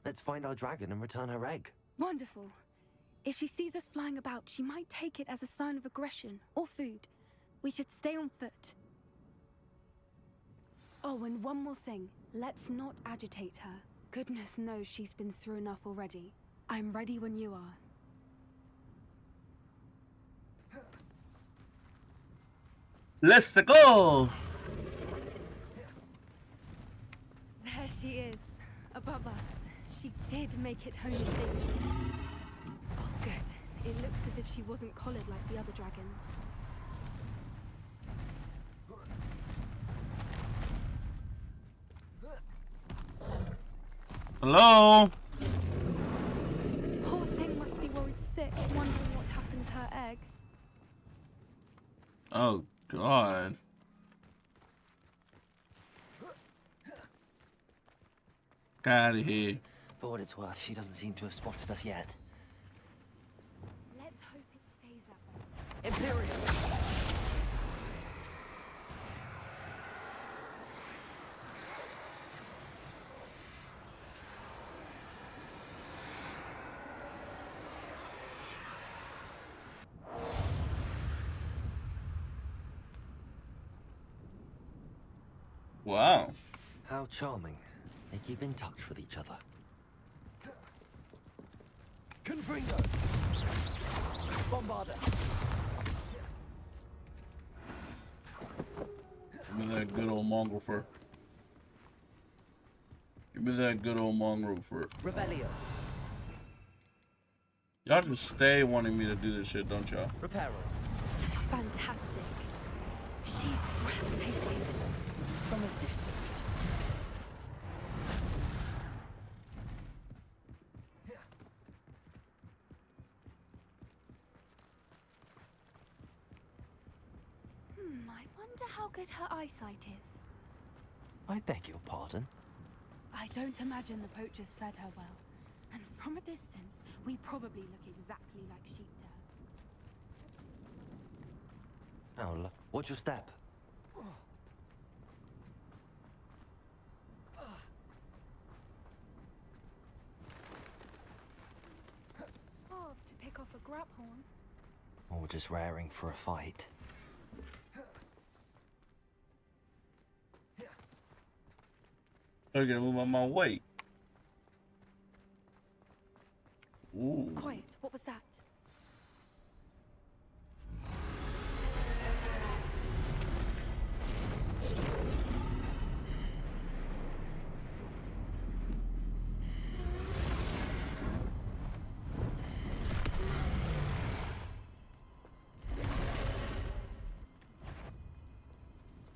let's find our dragon and return her egg. Wonderful. If she sees us flying about, she might take it as a sign of aggression or food. We should stay on foot. Oh, and one more thing. Let's not agitate her. Goodness knows she's been through enough already. I'm ready when you are. Let's go! There she is, above us. She did make it home safely. Oh, good. It looks as if she wasn't collared like the other dragons. Hello? Poor thing must be worried sick, wondering what happened to her egg. Oh, God. Get out of here. For what it's worth, she doesn't seem to have spotted us yet. Let's hope it stays that way. Imperial! Wow. How charming. They keep in touch with each other. Confringo! Bombarder! Give me that good old mongrel fur. Give me that good old mongrel fur. Revelio. Y'all just stay wanting me to do this shit, don't y'all? Reparo. Fantastic. She's breathtaking. From a distance. I wonder how good her eyesight is. I beg your pardon? I don't imagine the poachers fed her well. And from a distance, we probably look exactly like sheep to her. Owl, watch your step. Hard to pick off a grab horn. Or just raring for a fight. I gotta move on my way. Ooh. Quiet, what was that?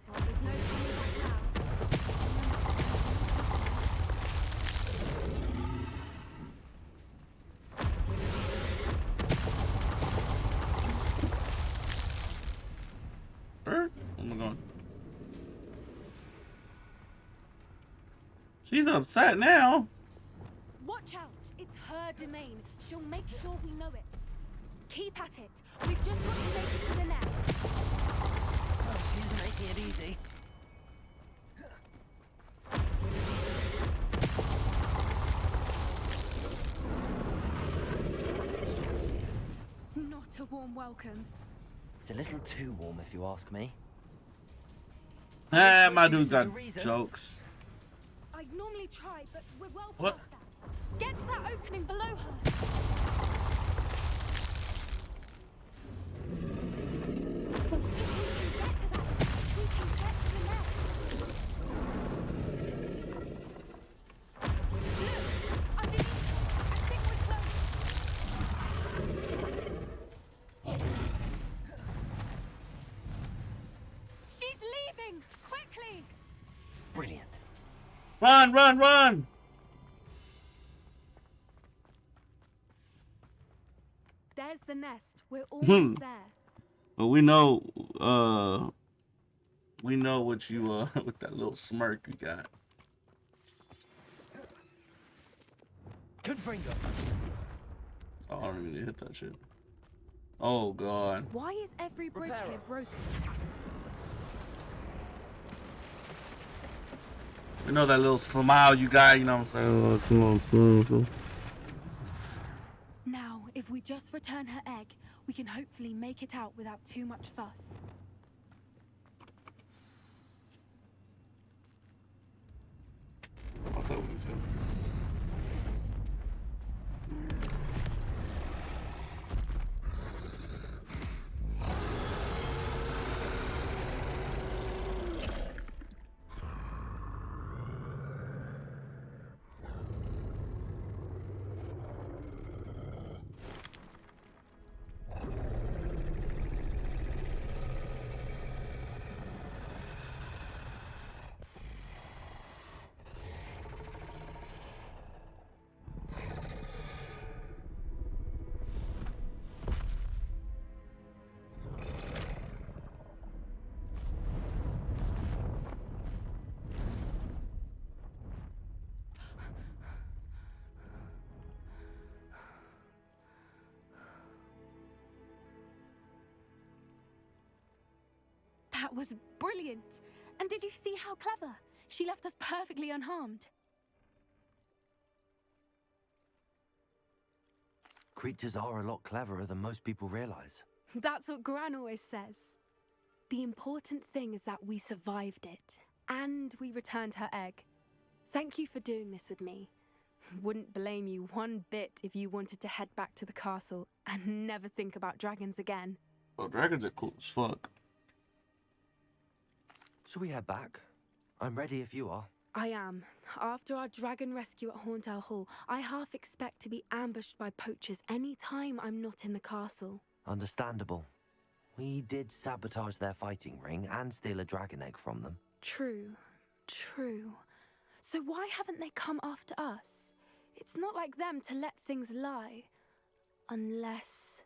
Well, there's no turning back now. Where am I going? She's upset now. Watch out! It's her domain. She'll make sure we know it. Keep at it. We've just got to make it to the nest. Oh, she's making it easy. Not a warm welcome. It's a little too warm, if you ask me. Ah, my dude got jokes. I'd normally try, but we're well What? past that. Get to that opening below her. She's leaving! Quickly! Brilliant. Run, run, run! There's the nest. We're almost there. But we know what you with that little smirk you got. Confringo. Oh, I don't even need to hit that shit. Oh God. Why is every bridge here broken? You know that little smile you got, you know what I'm saying? Now, if we just return her egg, we can hopefully make it out without too much fuss. I thought we was good. was brilliant. And did you see how clever? She left us perfectly unharmed. Creatures are a lot cleverer than most people realize. That's what Gran always says. The important thing is that we survived it, and we returned her egg. Thank you for doing this with me. Wouldn't blame you one bit if you wanted to head back to the castle and never think about dragons again. Well, dragons are cool as fuck. Shall we head back? I'm ready if you are. I am. After our dragon rescue at Hauntel Hall, I half expect to be ambushed by poachers any time I'm not in the castle. Understandable. We did sabotage their fighting ring and steal a dragon egg from them. True. So why haven't they come after us? It's not like them to let things lie. Unless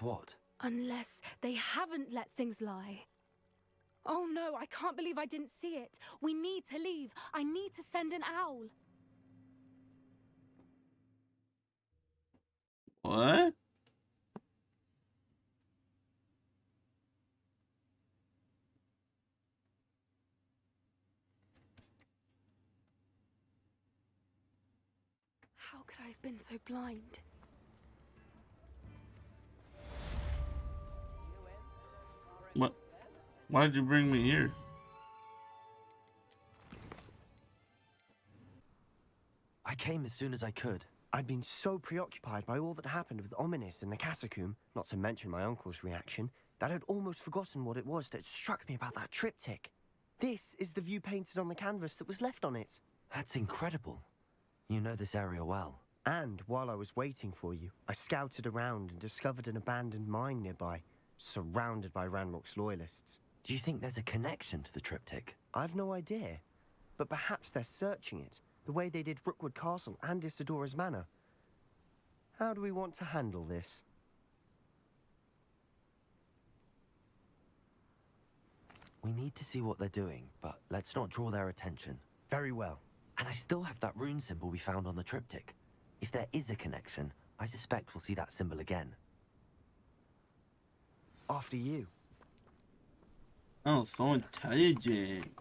what? Unless they haven't let things lie. Oh no, I can't believe I didn't see it. We need to leave. I need to send an owl. What? How could I have been so blind? What? Why did you bring me here? I came as soon as I could. I'd been so preoccupied by all that happened with Ominis in the catacomb, not to mention my uncle's reaction, that I'd almost forgotten what it was that struck me about that triptych. This is the view painted on the canvas that was left on it. That's incredible. You know this area well. And while I was waiting for you, I scouted around and discovered an abandoned mine nearby, surrounded by Ranrock's loyalists. Do you think there's a connection to the triptych? I've no idea, but perhaps they're searching it, the way they did Rookwood Castle and Isidora's Manor. How do we want to handle this? We need to see what they're doing, but let's not draw their attention. Very well. And I still have that rune symbol we found on the triptych. If there is a connection, I suspect we'll see that symbol again. After you. Oh, so intelligent.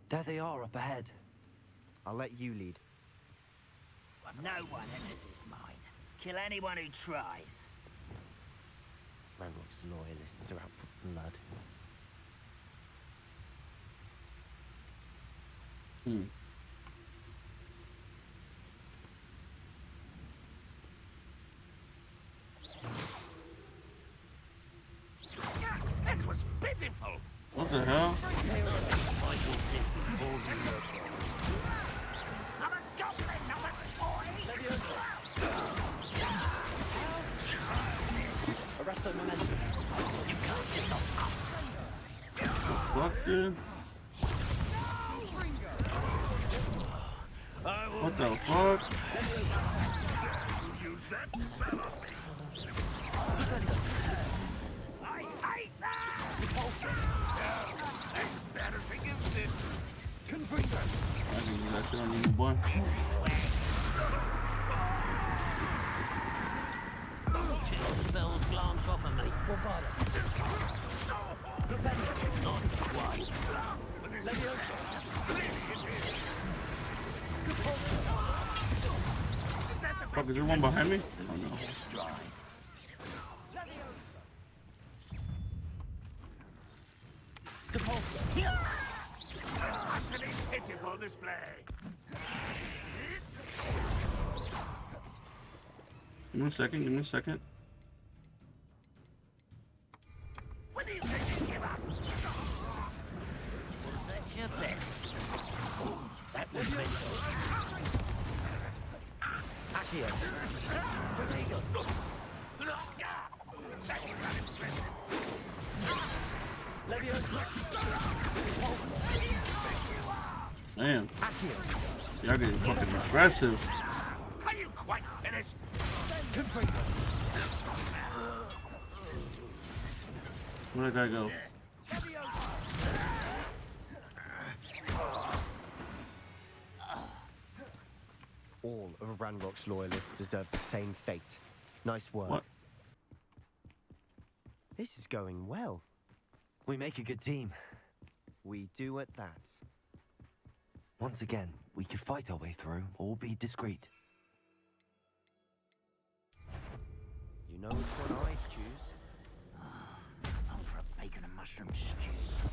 There they are up ahead. I'll let you lead. No one enters this mine. Kill anyone who tries. Ranrock's loyalists are out for blood. It was pitiful. What the hell? I'm a goblin, not a toy. Arrest the momentum. Fuck, dude. What the fuck? Use that spell on me. I hate that. Embarrassing, isn't it? I can use that shit on you, boy. Chill spells glance off of me. Not quite. Fuck, is there one behind me? Oh no. Utterly pitiful display. Give me a second, give me a second. When do you think you give up? That's your best. That was me. Accio. Damn. Y'all getting fucking aggressive. Are you quite finished? Where'd that guy go? All of Ranrock's loyalists deserve the same fate. Nice work. What? This is going well. We make a good team. We do at that. Once again, we could fight our way through or be discreet. You know which one I'd choose? I'm for a bacon and mushroom stew.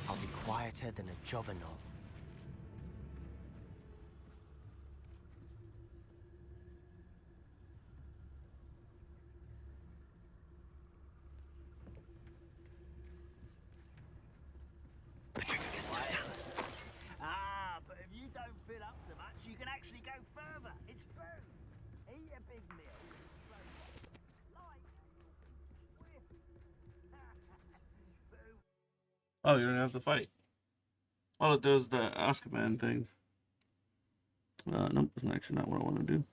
I'll be quieter than a jobberknoll. Ah, but if you don't fill up so much, you can actually go further. It's true. Eat a big meal. Oh, you don't have to fight. Oh, look, there's the Azkaban thing. Nope, that's actually not what I want to do.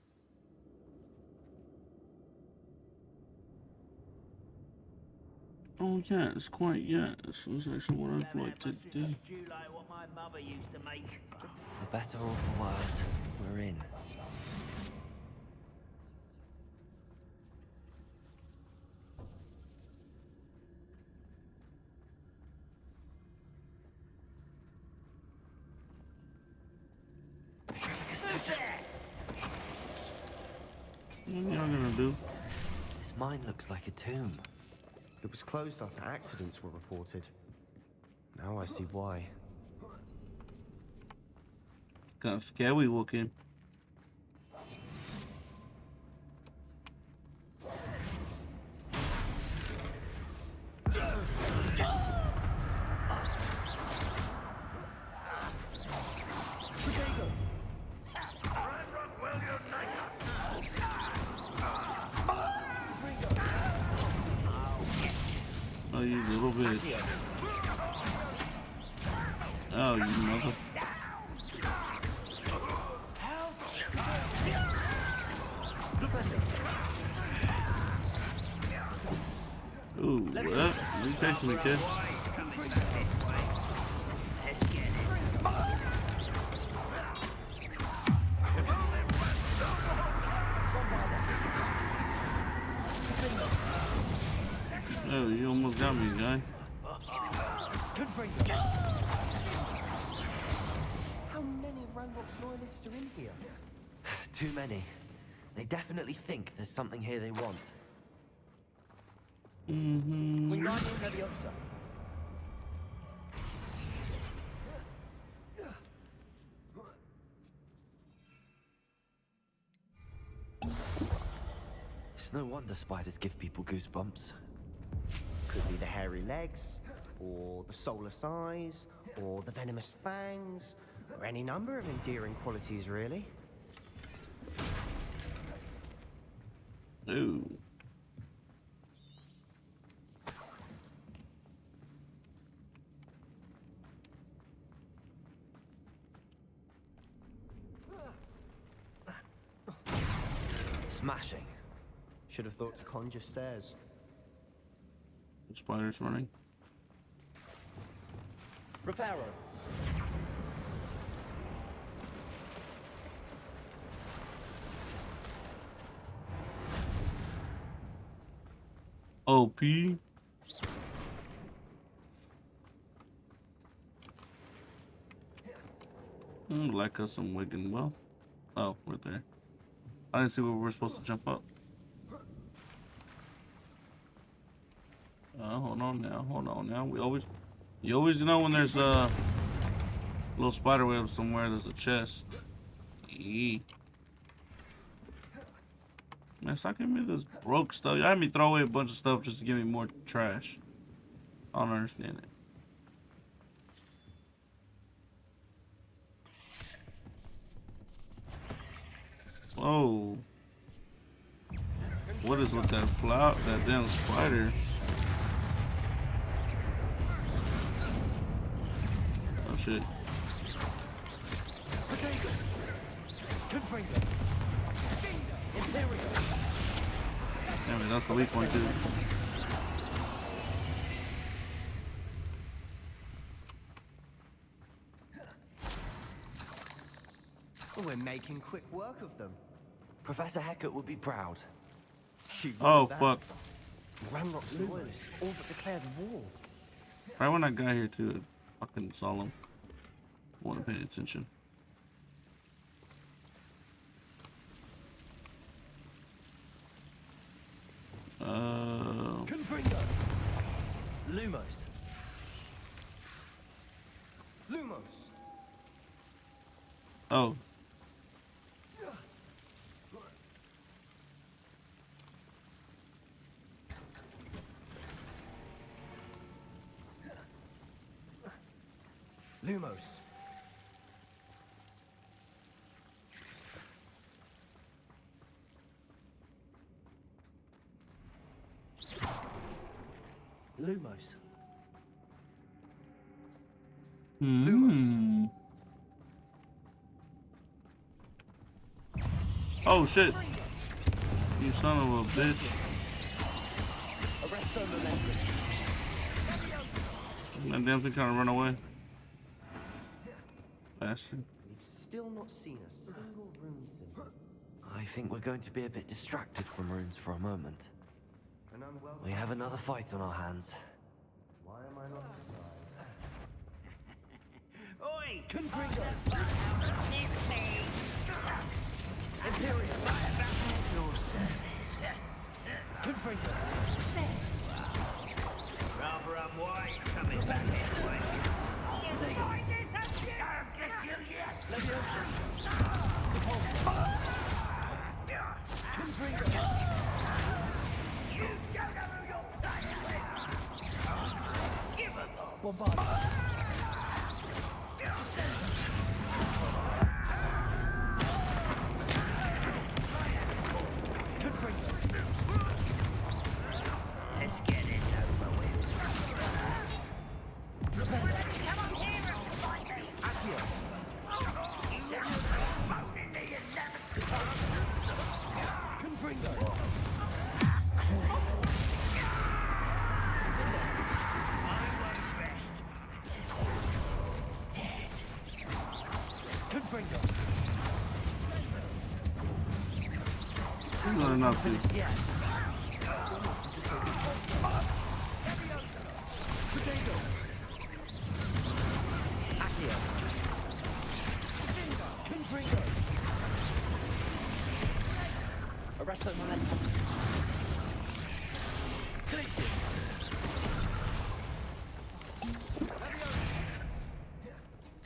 Oh, yeah, it's quite, yeah. This was actually what I'd like to do. Stew like what my mother used to make. For better or for worse, we're in. What are y'all gonna do? This mine looks like a tomb. It was closed after accidents were reported. Now I see why. Kind of scary looking. Oh, you little bitch. Oh, you mother. Ooh, what? You chasing me, kid? Oh, you almost got me, guy. How many of Ranrock's loyalists are in here? Too many. They definitely think there's something here they want. Mm-hmm. Wingardium Leviosa. It's no wonder spiders give people goosebumps. Could be the hairy legs, or the soulless eyes, or the venomous fangs, or any number of endearing qualities, really. Ooh. Smashing. Should have thought to conjure stairs. The spider's running. Reparo. OP. Like us some Wigan. Well, oh, we're there. I didn't see where we were supposed to jump up. Hold on now. You always know when there's a little spider web somewhere. There's a chest. Eee. Man, stop giving me this broke stuff. Y'all had me throw away a bunch of stuff just to give me more trash. I don't understand it. Whoa. What is with that flower, that damn spider? Oh shit. Damn it, that's the weak one too. Well, we're making quick work of them. Professor Hecat would be proud. She Oh, wrote that. fuck. Ranrock's loyalists all but declared war. Right when I got here, too, fucking solemn. Wasn't paying attention. Confringo! Lumos. Lumos. Oh. Lumos. Lumos. Hmm. Oh shit! You son of a bitch! That damn thing trying to run away. Bastard. We've still not seen a single rune symbol. I think we're going to be a bit distracted from runes for a moment. An unwelcome. We have another fight on our hands. Why am I not surprised? Oi! Confringo! This me! Imperium! At your service. Confringo! Rather unwise coming back anyway. You find this up here? I'll get you yet! Confringo! You don't know who you're playing with! Give a ball! Bombard! Let's get this over with. Confringo! Confringo! Not enough, dude. Potato! Accio! Confringo! Arresto momentum! Glacius!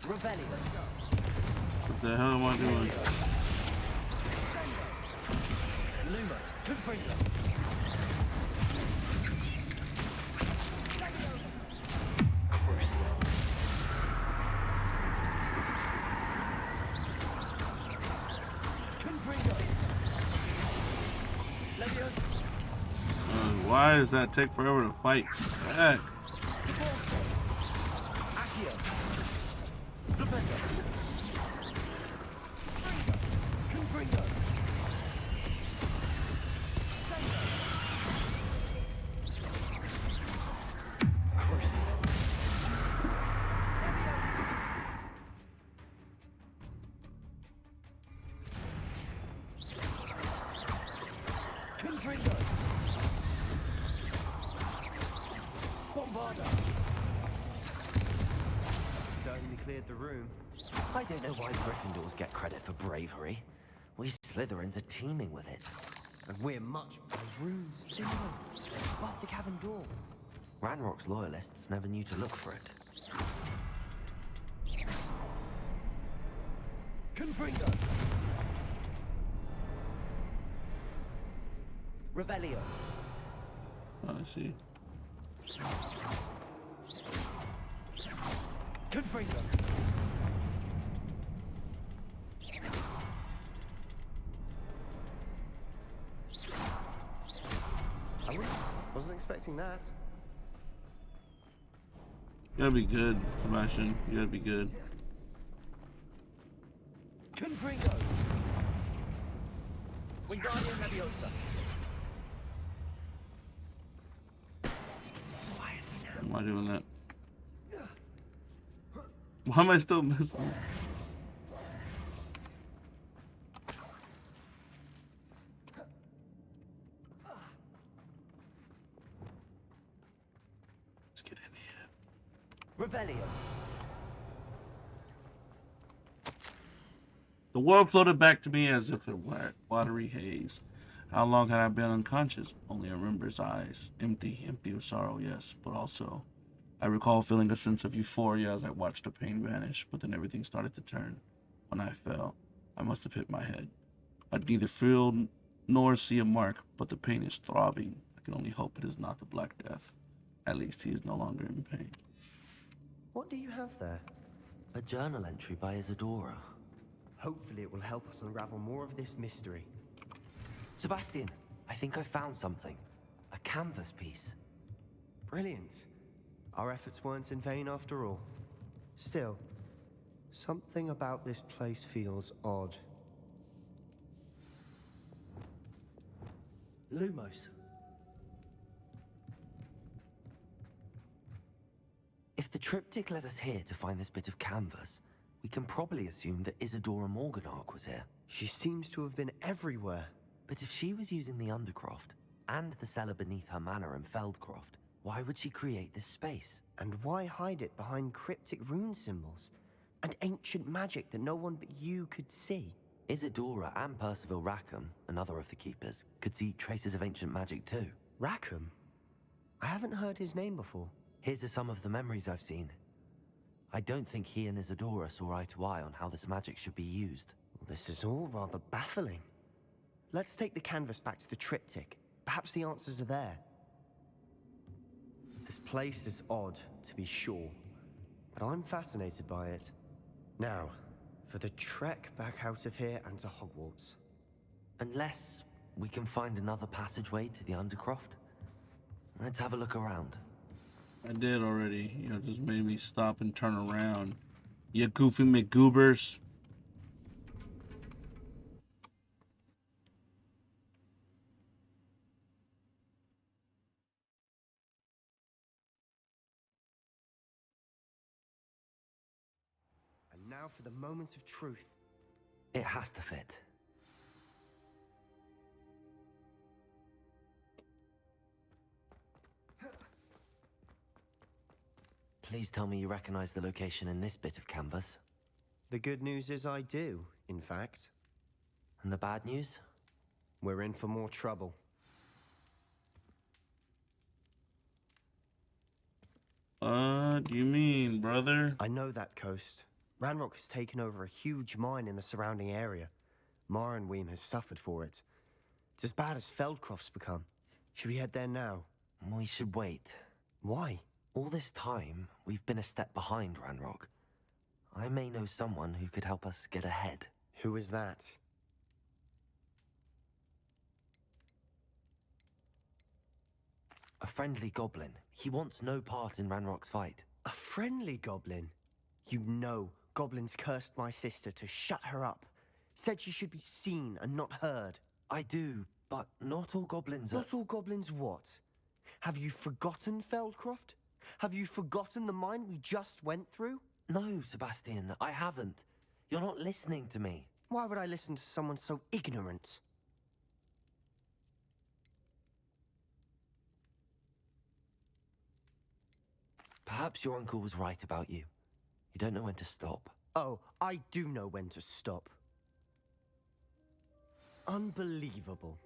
Rebellion! What the hell am I doing? Lumos! Confringo! Crucial! Confringo! Leviosa! Why does that take forever to fight? Heck. Accio! Flipendo! Confringo! Crucial! Confringo! Bombarda! Certainly cleared the room. I don't know why Gryffindors get credit for bravery. We Slytherins are teeming with it. And we're much a rune symbol above the cavern door. Ranrock's loyalists never knew to look for it. Confringo! Revelio! Oh, I see. Confringo! Wasn't expecting that. You gotta be good, Sebastian. You gotta be good. Confringo! Wingardium Leviosa! Why am I doing that? Why am I still missing? Revelio. The world floated back to me as if it were watery haze. How long had I been unconscious? Only I remember his eyes. Empty with sorrow, yes, but also I recall feeling a sense of euphoria as I watched the pain vanish, but then everything started to turn. When I fell, I must have hit my head. I'd neither feel nor see a mark, but the pain is throbbing. I can only hope it is not the Black Death. At least he is no longer in pain. What do you have there? A journal entry by Isadora. Hopefully it will help us unravel more of this mystery. Sebastian, I think I found something. A canvas piece. Brilliant. Our efforts weren't in vain after all. Still, something about this place feels odd. Lumos. If the triptych led us here to find this bit of canvas, we can probably assume that Isadora Morganark was here. She seems to have been everywhere. But if she was using the Undercroft, and the cellar beneath her manor in Feldcroft, why would she create this space? And why hide it behind cryptic rune symbols? And ancient magic that no one but you could see? Isadora and Percival Rackham, another of the Keepers, could see traces of ancient magic too. Rackham? I haven't heard his name before. Here's some of the memories I've seen. I don't think he and Isadora saw eye to eye on how this magic should be used. This is all rather baffling. Let's take the canvas back to the triptych. Perhaps the answers are there. This place is odd, to be sure, but I'm fascinated by it. Now, for the trek back out of here and to Hogwarts. Unless we can find another passageway to the Undercroft. Let's have a look around. I did already. You know, just made me stop and turn around. You goofy McGoobers. And now for the moment of truth. It has to fit. Please tell me you recognize the location in this bit of canvas. The good news is I do, in fact. And the bad news? We're in for more trouble. Do you mean, brother? I know that coast. Ranrock has taken over a huge mine in the surrounding area. Marenweem has suffered for it. It's as bad as Feldcroft's become. Should we head there now? We should wait. Why? All this time, we've been a step behind Ranrock. I may know someone who could help us get ahead. Who is that? A friendly goblin. He wants no part in Ranrock's fight. A friendly goblin? You know, goblins cursed my sister to shut her up. Said she should be seen and not heard. I do, but not all goblins are... Not all goblins what? Have you forgotten Feldcroft? Have you forgotten the mine we just went through? No, Sebastian, I haven't. You're not listening to me. Why would I listen to someone so ignorant? Perhaps your uncle was right about you. You don't know when to stop. Oh, I do know when to stop. Unbelievable.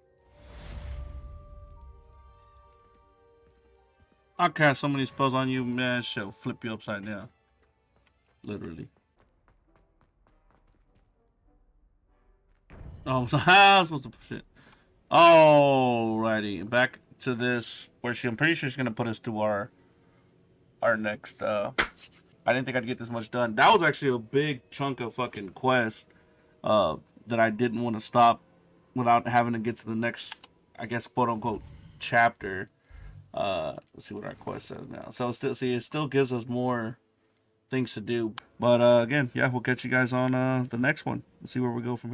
I'll cast so many spells on you, man, shit'll flip you upside down. Literally. Oh, so how am I supposed to push it? Alrighty, back to this, where I'm pretty sure she's gonna put us to our next, I didn't think I'd get this much done. That was actually a big chunk of fucking quest, that I didn't want to stop without having to get to the next, I guess, quote unquote, chapter. Let's see what our quest says now. So it still gives us more things to do. But again, yeah, we'll catch you guys on the next one. Let's see where we go from here.